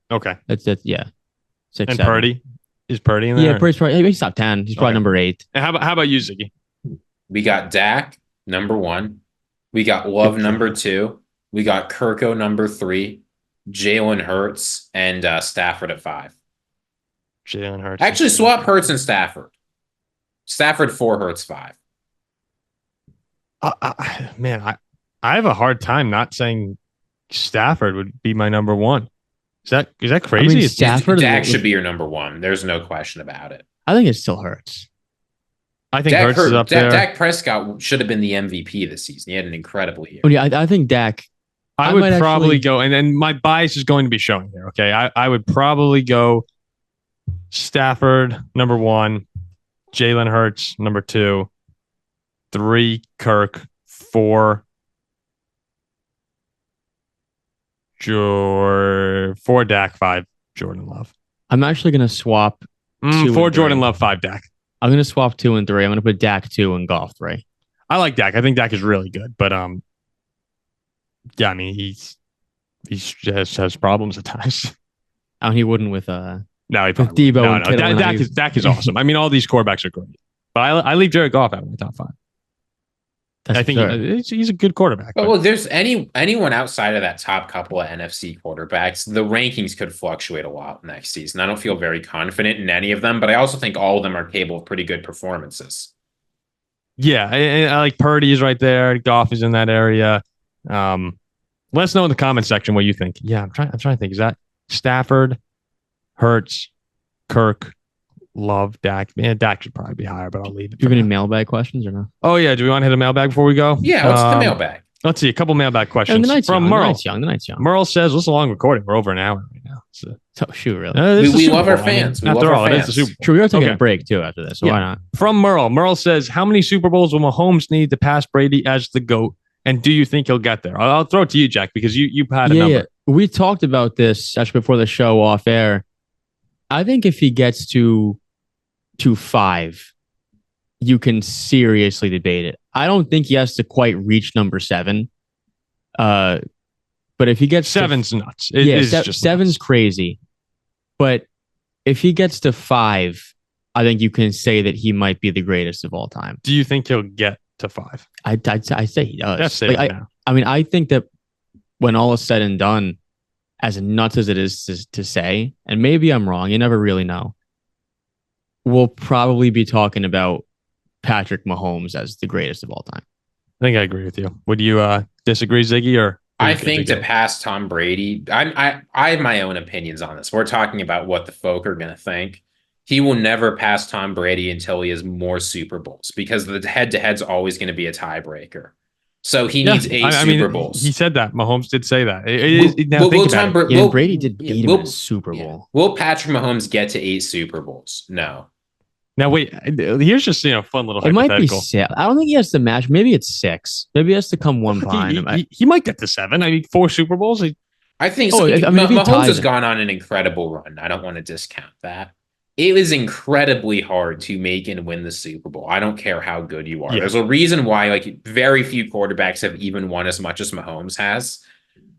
Okay. That's yeah. 6, and 7. Purdy. Is Purdy in there? Yeah, Purdy's probably he's top 10. He's probably number 8. And how about you, Ziggy? We got Dak number 1. We got Love number 2. We got Kirko number 3. Jalen Hurts and Stafford at 5. Jalen Hurts. Actually, swap Hurts and Stafford. Stafford 4, Hurts 5. Man, I have a hard time not saying Stafford would be my number 1. Is that crazy? I mean, Stafford Dak should be your number 1. There's no question about it. I think it still Hurts. I think Hurts is up there. Dak Prescott should have been the MVP this season. He had an incredible year. Oh, yeah, I think Dak. I would probably go, and then my bias is going to be showing here. Okay, I would probably go Stafford number 1, Jalen Hurts, number 2. 3, Kirk. 4, 4 Dak. 5, Jordan Love. I'm actually going to swap 4 Jordan Love, 5 Dak. I'm going to swap 2 and 3. I'm going to put Dak 2 and Goff 3. I like Dak. I think Dak is really good, but yeah, I mean he just has problems at times. Oh, he wouldn't with No, he with Debo. no, and no. Kittle Dak is awesome. I mean, all these quarterbacks are great, but I leave Jared Goff out of my top 5. I think he's a good quarterback. But well, there's anyone outside of that top couple of NFC quarterbacks, the rankings could fluctuate a lot next season. I don't feel very confident in any of them, but I also think all of them are capable of pretty good performances. Yeah, I like Purdy is right there. Goff is in that area. Let us know in the comment section what you think. Yeah, I'm trying to think. Is that Stafford, Hurts, Kirk, Love, Dak? Man, Dak should probably be higher, but I'll leave it. Do you have any mailbag questions or no? Oh yeah, do we want to hit a mailbag before we go? Yeah, what's the mailbag? Let's see, a couple mailbag questions The night's from young. Merle. The night's young. Merle says, "What's a long recording? We're over an hour right now." So, Oh, shoot, really? We love our fans. We love after our all, it is fans. the Super Bowl. True, we are taking Okay. a break too after this, so Yeah. why not? From Merle. Merle says, "How many Super Bowls will Mahomes need to pass Brady as the GOAT? And do you think he'll get there?" I'll throw it to you, Jack, because you had a number. Yeah. We talked about this actually before the show off air. I think if he gets to 5, you can seriously debate it. I don't think he has to quite reach number 7. But if he gets 7's nuts. It is just 7's nuts. crazy. But if he gets to 5, I think you can say that he might be the greatest of all time. Do you think he'll get to 5? I say he does. That's it Like, now. I mean, I think that when all is said and done, as nuts as it is to say, and maybe I'm wrong, you never really know, we'll probably be talking about Patrick Mahomes as the greatest of all time. I think I agree with you. Would you disagree, Ziggy? Or I think to pass Tom Brady, I have my own opinions on this. We're talking about what the folk are going to think. He will never pass Tom Brady until he has more Super Bowls, because the head-to-head's always going to be a tiebreaker. So he needs 8 Super Bowls. He said that. Mahomes did say that. Brady did beat him in a Super Bowl. Will Patrick Mahomes get to 8 Super Bowls? No. Now wait, here's just fun little It might be hypothetical. 6. I don't think he has to match. Maybe it's 6. Maybe he has to come one behind him. He might get to 7. I mean, 4 Super Bowls. I think Oh, so. I mean, if he Mahomes ties has it. gone on an incredible run. I don't want to discount that. It is incredibly hard to make and win the Super Bowl. I don't care how good you are. Yeah. There's a reason why very few quarterbacks have even won as much as Mahomes has.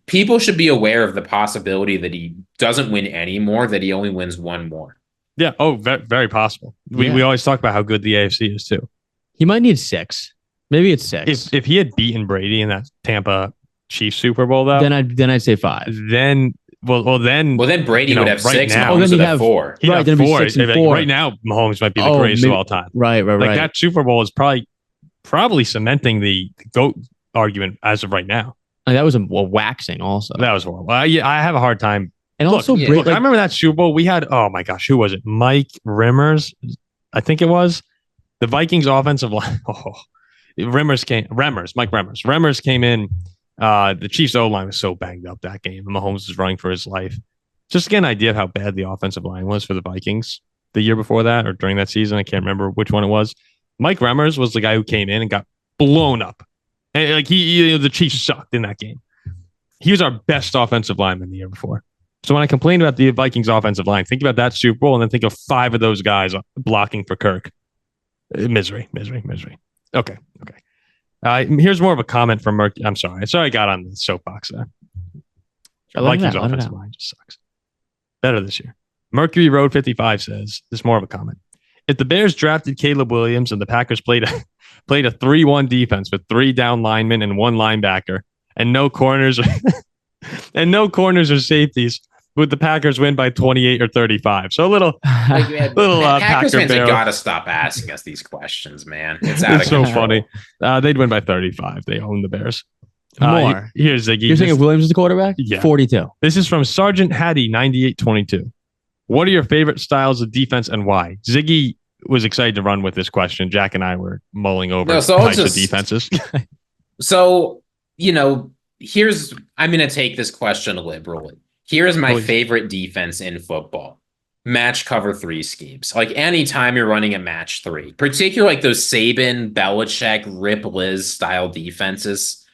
People should be aware of the possibility that he doesn't win anymore, that he only wins 1 more. Yeah. Oh, very, very possible. We always talk about how good the AFC is too. He might need 6. Maybe it's 6. If he had beaten Brady in that Tampa Chiefs Super Bowl, though, then I'd say 5. then Brady would have right 6. now- Mahomes then would he'd have have- 4. he'd Right, have then it'd be 4. 6 and Like, 4. right now, Mahomes might be the greatest of all time. Right. Like that Super Bowl is probably cementing the GOAT argument as of right now. Like, that was a waxing also. That was horrible. I have a hard time. And also, yeah. Brady, Look, I remember that Super Bowl. We had, oh my gosh, who was it? Mike Remmers, I think it was. The Vikings offensive line. Mike Remmers. Remmers came in. The Chiefs O-line was so banged up that game. And Mahomes was running for his life. Just to get an idea of how bad the offensive line was for the Vikings the year before that or during that season. I can't remember which one it was. Mike Remmers was the guy who came in and got blown up. And like the Chiefs sucked in that game. He was our best offensive lineman the year before. So when I complained about the Vikings offensive line, think about that Super Bowl and then think of 5 of those guys blocking for Kirk. Misery. Okay. Here's more of a comment from Merck. I'm sorry I got on the soapbox there. Vikings offensive line just sucks. Better this year. Mercury Road 55 says, this is more of a comment. If the Bears drafted Caleb Williams and the Packers played a 3-1 defense with 3 down linemen and 1 linebacker and no corners or safeties, would the Packers win by 28 or 35? So a little Packers Packer fans have barrel. got to stop asking us these questions, man. It's out of It's so control. funny. They'd win by 35. They own the Bears. More. Here's Ziggy. You're saying if Williams is the quarterback? Yeah. 42. This is from Sergeant Hattie 9822. What are your favorite styles of defense and why? Ziggy was excited to run with this question. Jack and I were mulling over types of defenses. So, I'm going to take this question liberally. Here's my favorite defense in football. match cover 3 schemes. Like anytime you're running a match 3, particularly like those Saban, Belichick, Rip Liz style defenses,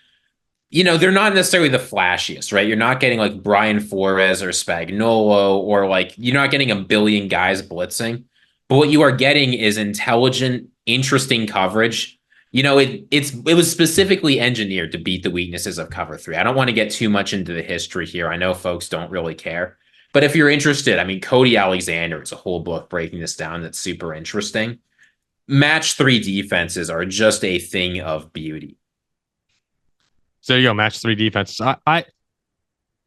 they're not necessarily the flashiest, right? You're not getting like Brian Flores or Spagnuolo, or like you're not getting a billion guys blitzing. But what you are getting is intelligent, interesting coverage. It was specifically engineered to beat the weaknesses of cover 3. I don't want to get too much into the history here. I know folks don't really care. But if you're interested, I mean, Cody Alexander, it's a whole book breaking this down that's super interesting. Match 3 defenses are just a thing of beauty. So there you go, match 3 defenses. I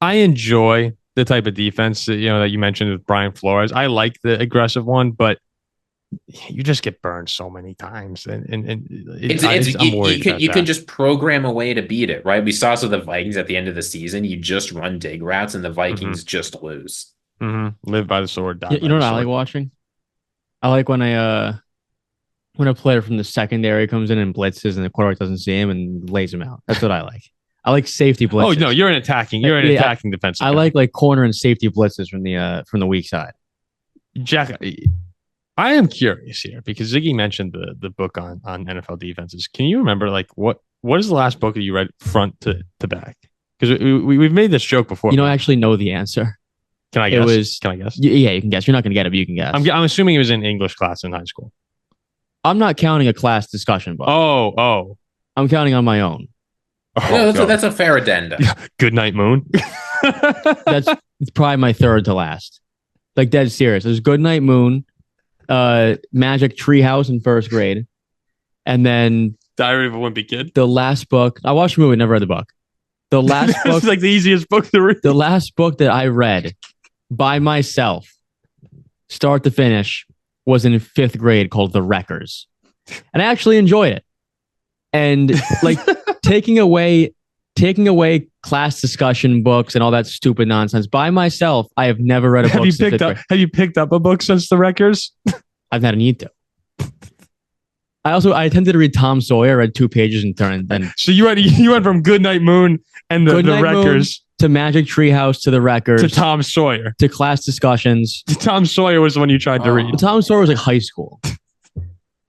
enjoy the type of defense that you mentioned with Brian Flores. I like the aggressive one, but you just get burned so many times, and I'm worried you can just program a way to beat it, right? We saw this with the Vikings at the end of the season. You just run dig routes, and the Vikings just lose. Live by the sword. Die you know what I like watching? I like when a player from the secondary comes in and blitzes, and the quarterback doesn't see him and lays him out. That's what I like. I like safety blitzes. Oh no, you're an attacking defensive guy. I like corner and safety blitzes from the weak side. Jack, I am curious here because Ziggy mentioned the book on NFL defenses. Can you remember like what is the last book that you read front to back? Because we've made this joke before. I actually know the answer. Can I guess? Can I guess? Yeah, you can guess. You're not going to get it, but you can guess. I'm assuming it was in English class in high school. I'm not counting a class discussion book. Oh. I'm counting on my own. That's a fair addendum. Good Night Moon. It's probably my third to last. Like dead serious. There's Good Night Moon. Magic Treehouse in first grade, and then Diary of a Wimpy Kid. The last book I watched the movie, never read the book. The last book, it's like the easiest book to read. The last book that I read by myself, start to finish, was in 5th grade, called The Wreckers, and I actually enjoyed it. And like taking away class discussion books and all that stupid nonsense by myself, I have never read a book. Have you picked up a book since The Wreckers? I've had a need to. I attempted to read Tom Sawyer, read 2 pages and turned. Then so you went from Good Night Moon and the Wreckers to Magic Treehouse to The Wreckers to Tom Sawyer to class discussions. Tom Sawyer was the one you tried to read. Tom Sawyer was like high school.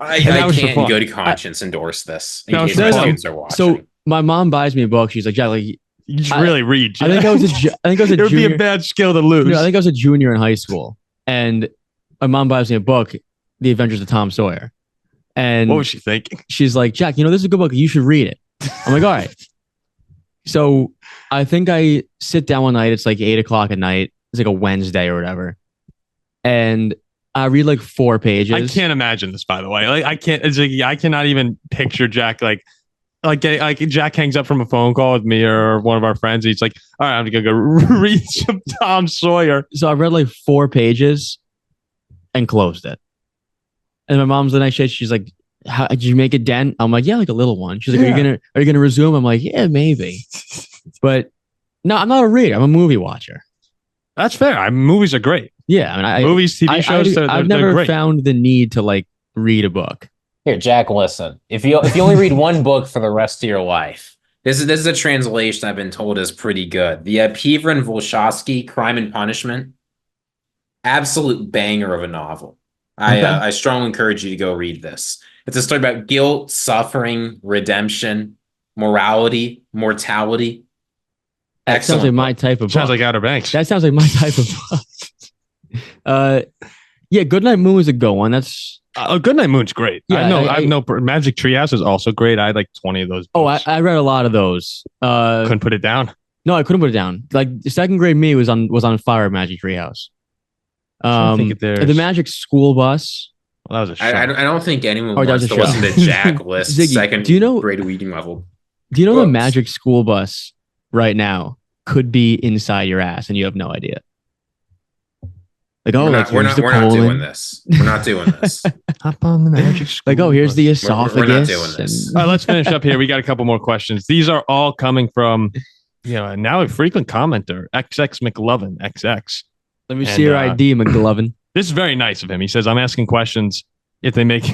I can't in good conscience endorse this in case my students are watching. So my mom buys me a book. She's like, Jack, like you should really read. Jack. I think I was a it would junior. be a bad skill to lose. I think I was a junior in high school, and my mom buys me a book, The Adventures of Tom Sawyer. And what was she thinking? She's like, Jack, this is a good book. You should read it. I'm like, all right. So I think I sit down one night. It's like 8:00 at night. It's like a Wednesday or whatever, and I read like 4 pages. I can't imagine this, by the way. Like I cannot even picture Jack like Jack hangs up from a phone call with me or one of our friends. And he's like, all right, I'm gonna go read some Tom Sawyer. So I read like 4 pages and closed it. And my mom's the next day, she's like, did you make a dent? I'm like, yeah, like a little one. She's like, are you gonna resume? I'm like, yeah, maybe. But no, I'm not a reader. I'm a movie watcher. That's fair. Movies are great. Yeah, I mean, movies, TV shows. I've never found the need to like read a book. Here, Jack, listen. If you only read one book for the rest of your life, this is a translation I've been told is pretty good. The Piver and Volshovsky, Crime and Punishment, absolute banger of a novel. I strongly encourage you to go read this. It's a story about guilt, suffering, redemption, morality, mortality. That sounds like my type of book. Sounds like Outer Banks. That sounds like my type of book. Yeah, Goodnight Moon is a good one. That's Goodnight Moon's great. Yeah, I know Magic Treehouse is also great. I had like 20 of those books. I read a lot of those. Couldn't put it down. No, I couldn't put it down. Like 2nd grade me was on fire at Magic Treehouse. The Magic School Bus. Well, that was a show. I don't think anyone wants to listen to Jack list Ziggy, grade reading level. Do you know the Magic School Bus right now could be inside your ass and you have no idea? Like, we're not doing this. We're not doing this. Hop on the Magic School Like, here's the esophagus. We're not doing this. All right, let's finish up here. We got a couple more questions. These are all coming from, now a frequent commenter, XX McLovin, XX. Let me see your ID, McLovin. This is very nice of him. He says, I'm asking questions if they make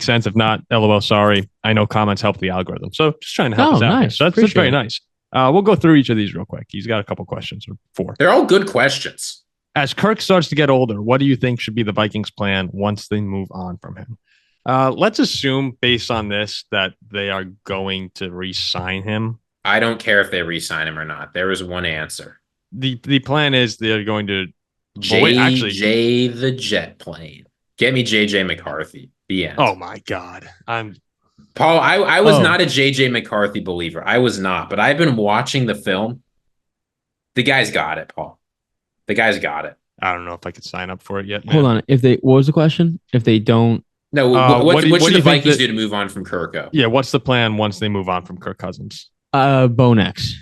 sense. If not, LOL, sorry. I know comments help the algorithm. So just trying to help us out. Nice. So that's very nice. We'll go through each of these real quick. He's got a couple questions or 4. They're all good questions. As Kirk starts to get older, what do you think should be the Vikings' plan once they move on from him? Let's assume, based on this, that they are going to re-sign him. I don't care if they re-sign him or not. There is one answer. The plan is they're going to JJ the jet plane. Get me JJ McCarthy. The end. Oh my God. Paul, I was not a JJ McCarthy believer. I was not, but I've been watching the film. The guy's got it, Paul. The guy's got it. I don't know if I could sign up for it yet. Man. Hold on. What was the question? If they don't. No, what should the Vikings do to move on from Kirk? Yeah, what's the plan once they move on from Kirk Cousins? Bo Nix.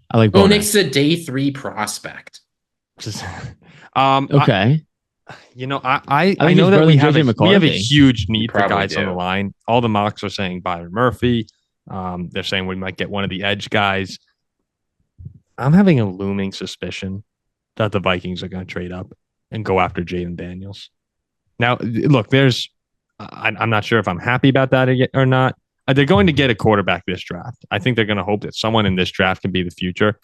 I like Bo Nix is a day 3 prospect. Okay. I know that we have a huge need for guys on the line. All the mocks are saying Byron Murphy. They're saying we might get one of the edge guys. I'm having a looming suspicion that the Vikings are going to trade up and go after Jaden Daniels. Now, look, I'm not sure if I'm happy about that or not. They're going to get a quarterback this draft. I think they're going to hope that someone in this draft can be the future.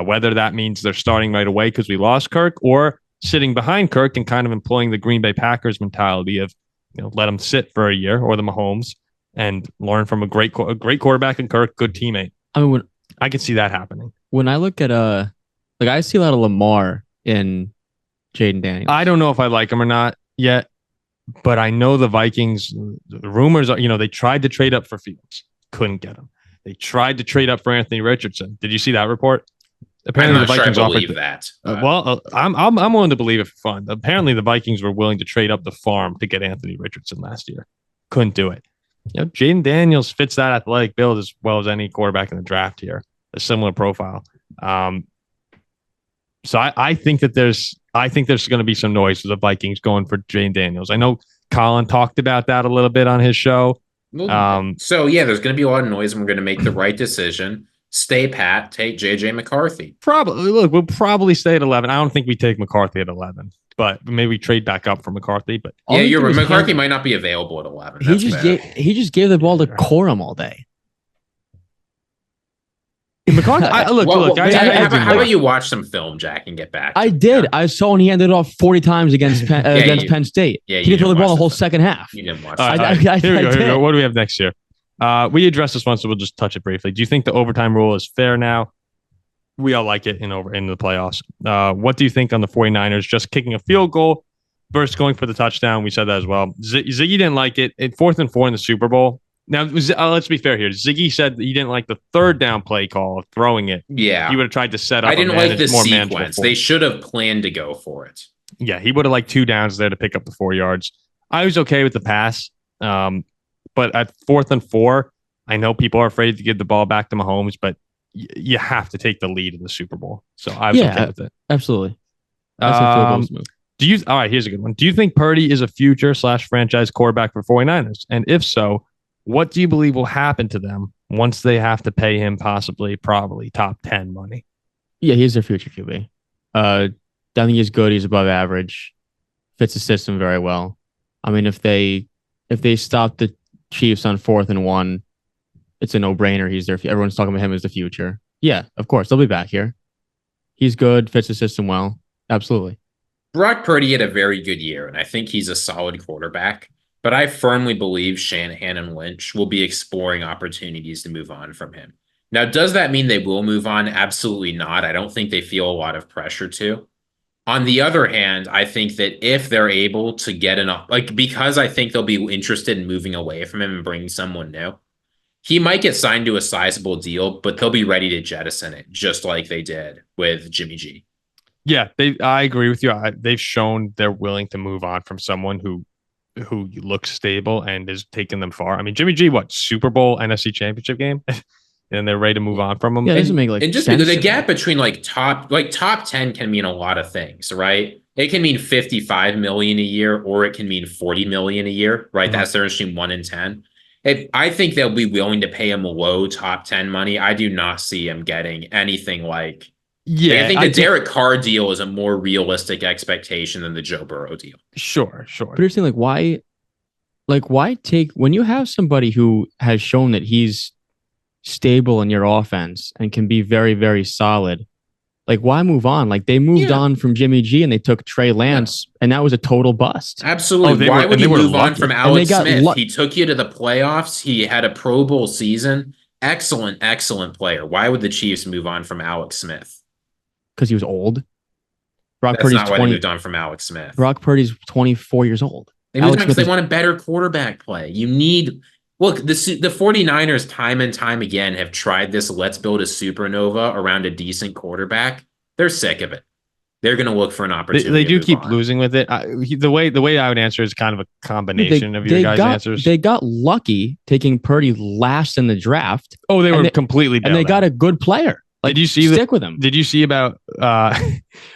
Whether that means they're starting right away because we lost Kirk, or sitting behind Kirk and kind of employing the Green Bay Packers mentality of, let him sit for a year, or the Mahomes, and learn from a great quarterback and Kirk, good teammate. I mean, I can see that happening. When I look at I see a lot of Lamar in Jaden Daniels. I don't know if I like him or not yet, but I know the Vikings. The rumors are, they tried to trade up for Fields, couldn't get him. They tried to trade up for Anthony Richardson. Did you see that report? Apparently, the Vikings offered that. I'm willing to believe it for fun. Apparently, the Vikings were willing to trade up the farm to get Anthony Richardson last year. Couldn't do it. Jaden Daniels fits that athletic build as well as any quarterback in the draft here. A similar profile. So I think that there's going to be some noise for the Vikings going for Jaden Daniels. I know Colin talked about that a little bit on his show. So yeah, there's going to be a lot of noise, and we're going to make the right decision. Stay pat. Take JJ McCarthy. Probably. Look, we'll probably stay at 11. I don't think we take McCarthy at 11, but maybe we trade back up for McCarthy. But yeah, you're right. McCarthy might not be available at 11. He just gave the ball to Corum all day. McCarthy, guys. How about you watch some film, Jack, and get back? I did. I saw when he ended it off 40 times against Penn State. Yeah, he didn't throw the ball the whole second half. You didn't watch. Here we go. What do we have next year? We addressed this one, so we'll just touch it briefly. Do you think the overtime rule is fair now? We all like it in the playoffs. What do you think on the 49ers just kicking a field goal versus going for the touchdown? We said that as well. Ziggy didn't like it. 4th and 4 in the Super Bowl. Now, let's be fair here. Ziggy said that he didn't like the 3rd down play call of throwing it. Yeah. He would have tried to set up. I didn't like the sequence. They should have planned to go for it. Yeah, he would have liked 2 downs there to pick up the 4 yards. I was okay with the pass. But at 4th and 4, I know people are afraid to give the ball back to Mahomes, but you have to take the lead in the Super Bowl. So I was okay with it. Absolutely. All right, here's a good one. Do you think Purdy is a future / franchise quarterback for 49ers? And if so, what do you believe will happen to them once they have to pay him probably top 10 money? Yeah, he's their future QB. I think he's good. He's above average. Fits the system very well. I mean, if they stop the Chiefs on 4th and 1, it's a no-brainer. He's there. Everyone's talking about him as the future. Yeah, of course. They'll be back here. He's good. Fits the system well. Absolutely. Brock Purdy had a very good year, and I think he's a solid quarterback. But I firmly believe Shanahan and Lynch will be exploring opportunities to move on from him. Now, does that mean they will move on? Absolutely not. I don't think they feel a lot of pressure to. On the other hand, I think that if they're able to get enough, because I think they'll be interested in moving away from him and bringing someone new, he might get signed to a sizable deal, but they'll be ready to jettison it, just like they did with Jimmy G. Yeah, I agree with you. They've shown they're willing to move on from someone who looks stable and is taking them far. I mean, Jimmy G, Super Bowl, NFC Championship game, and they're ready to move on from him. Yeah, it doesn't make sense. The gap between top 10 can mean a lot of things, right? It can mean $55 million a year, or it can mean $40 million a year, right? Mm-hmm. That's the difference between 1 and 10. I think they'll be willing to pay him low top 10 money. I do not see him getting anything like. Yeah, I think the Derek Carr deal is a more realistic expectation than the Joe Burrow deal. Sure. But you're saying why take when you have somebody who has shown that he's stable in your offense and can be very, very solid, Like, why move on? Like, they moved on from Jimmy G and they took Trey Lance, and that was a total bust. Absolutely. Why would he move on from Alex Smith? He took you to the playoffs. He had a Pro Bowl season. Excellent player. Why would the Chiefs move on from Alex Smith? Because he was old. That's not why they moved on from Alex Smith. Brock Purdy's 24 years old. They moved on because they want a better quarterback play. You need... Look, the 49ers time and time again have tried this let's build a supernova around a decent quarterback. They're sick of it. They're going to look for an opportunity. They do keep losing with it. The way I would answer is kind of a combination of your guys' answers. They got lucky taking Purdy last in the draft. Oh, they were completely bailed and they got a good player. Like, did you see stick with him? Did you see about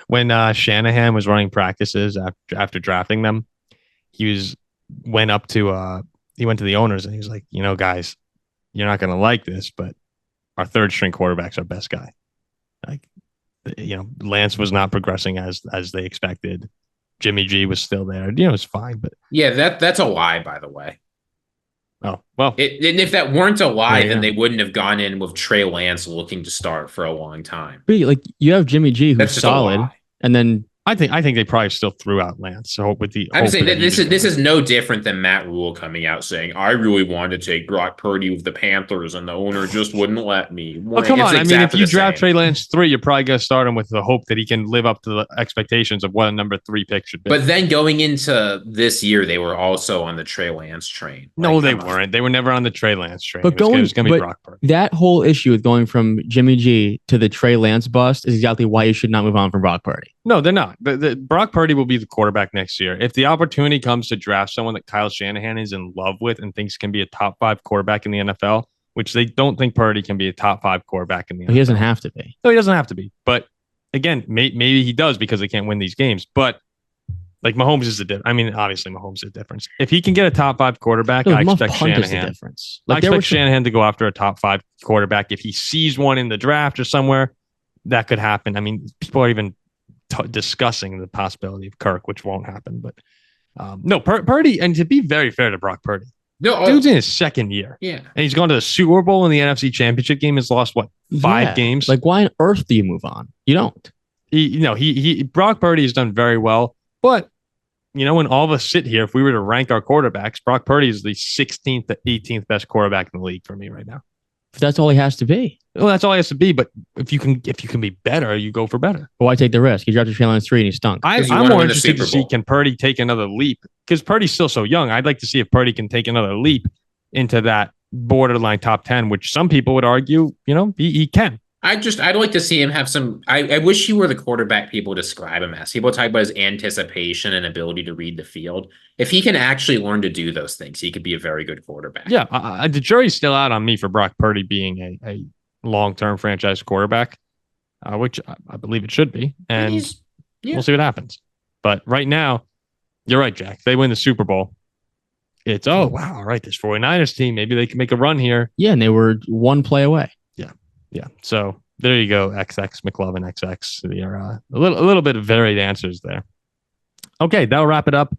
when Shanahan was running practices after drafting them? He went to the owners and he was like, guys, you're not going to like this, but our third string quarterback's our best guy. Like, Lance was not progressing as they expected. Jimmy G was still there. It's fine, but that's a lie, by the way. Oh, well. And if that weren't a lie, then they wouldn't have gone in with Trey Lance looking to start for a long time. But like, you have Jimmy G who's solid, and then I think they probably still threw out Lance. So I'm saying that this is no different than Matt Rule coming out saying, I really wanted to take Brock Purdy with the Panthers and the owner just wouldn't let me. Well, come on. If you draft Trey Lance 3, you're probably going to start him with the hope that he can live up to the expectations of what a number 3 pick should be. But then going into this year, they were also on the Trey Lance train. No, they weren't. They were never on the Trey Lance train. But it was going to be Brock Purdy. That whole issue with going from Jimmy G to the Trey Lance bust is exactly why you should not move on from Brock Purdy. No, they're not. Brock Purdy will be the quarterback next year. If the opportunity comes to draft someone that Kyle Shanahan is in love with and thinks can be a top 5 quarterback in the NFL, which they don't think Purdy can be a top 5 quarterback in the NFL. He doesn't have to be. No, he doesn't have to be. But again, maybe he does because they can't win these games. But like Mahomes is the difference. I mean, obviously Mahomes is the difference. If he can get a top 5 quarterback, I expect Shanahan. I expect Shanahan to go after a top 5 quarterback. If he sees one in the draft or somewhere, that could happen. I mean, people are even discussing the possibility of Kirk, which won't happen. But no, Purdy, and to be very fair to Brock Purdy, dude's in his second year. Yeah. And he's gone to the Super Bowl and the NFC Championship game. Has lost, 5 games? Like, why on earth do you move on? You don't. Brock Purdy has done very well. But, when all of us sit here, if we were to rank our quarterbacks, Brock Purdy is the 16th to 18th best quarterback in the league for me right now. If that's all he has to be. Well, that's all he has to be. But if you can be better, you go for better. Why take the risk? He drafted Trey Lance 3 and he stunk. I'm more interested to see, can Purdy take another leap? Because Purdy's still so young. I'd like to see if Purdy can take another leap into that borderline top 10, which some people would argue, he can. I'd like to see him have some. I wish he were the quarterback people describe him as. People talk about his anticipation and ability to read the field. If he can actually learn to do those things, he could be a very good quarterback. Yeah, the jury's still out on me for Brock Purdy being a long-term franchise quarterback, which I believe it should be. And we'll see what happens. But right now, you're right, Jack. They win the Super Bowl. It's, all right, this 49ers team, maybe they can make a run here. Yeah, and they were 1 play away. Yeah. So there you go. XX McLovin XX. There a little bit of varied answers there. Okay, that'll wrap it up.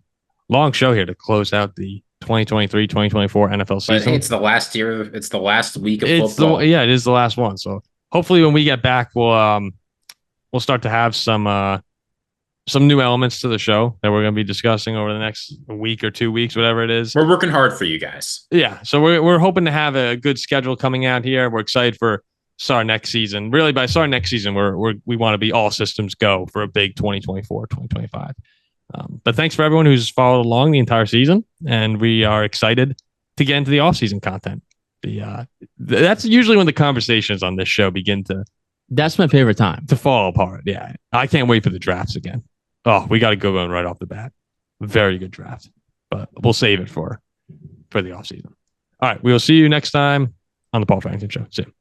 Long show here to close out the 2023-2024 NFL season. But hey, it's the last year. It's the last week of football. It is the last one. So hopefully when we get back, we'll start to have some new elements to the show that we're going to be discussing over the next week or 2 weeks, whatever it is. We're working hard for you guys. Yeah. So we're hoping to have a good schedule coming out here. We're excited for start next season. Really, by start next season, we want to be all systems go for a big 2024, 2025. But thanks for everyone who's followed along the entire season, and we are excited to get into the off-season content. That's usually when the conversations on this show begin to. That's my favorite time to fall apart. Yeah, I can't wait for the drafts again. Oh, we got to go going right off the bat. Very good draft, but we'll save it for the off-season. All right, we will see you next time on the Paul Farrington Show. See you.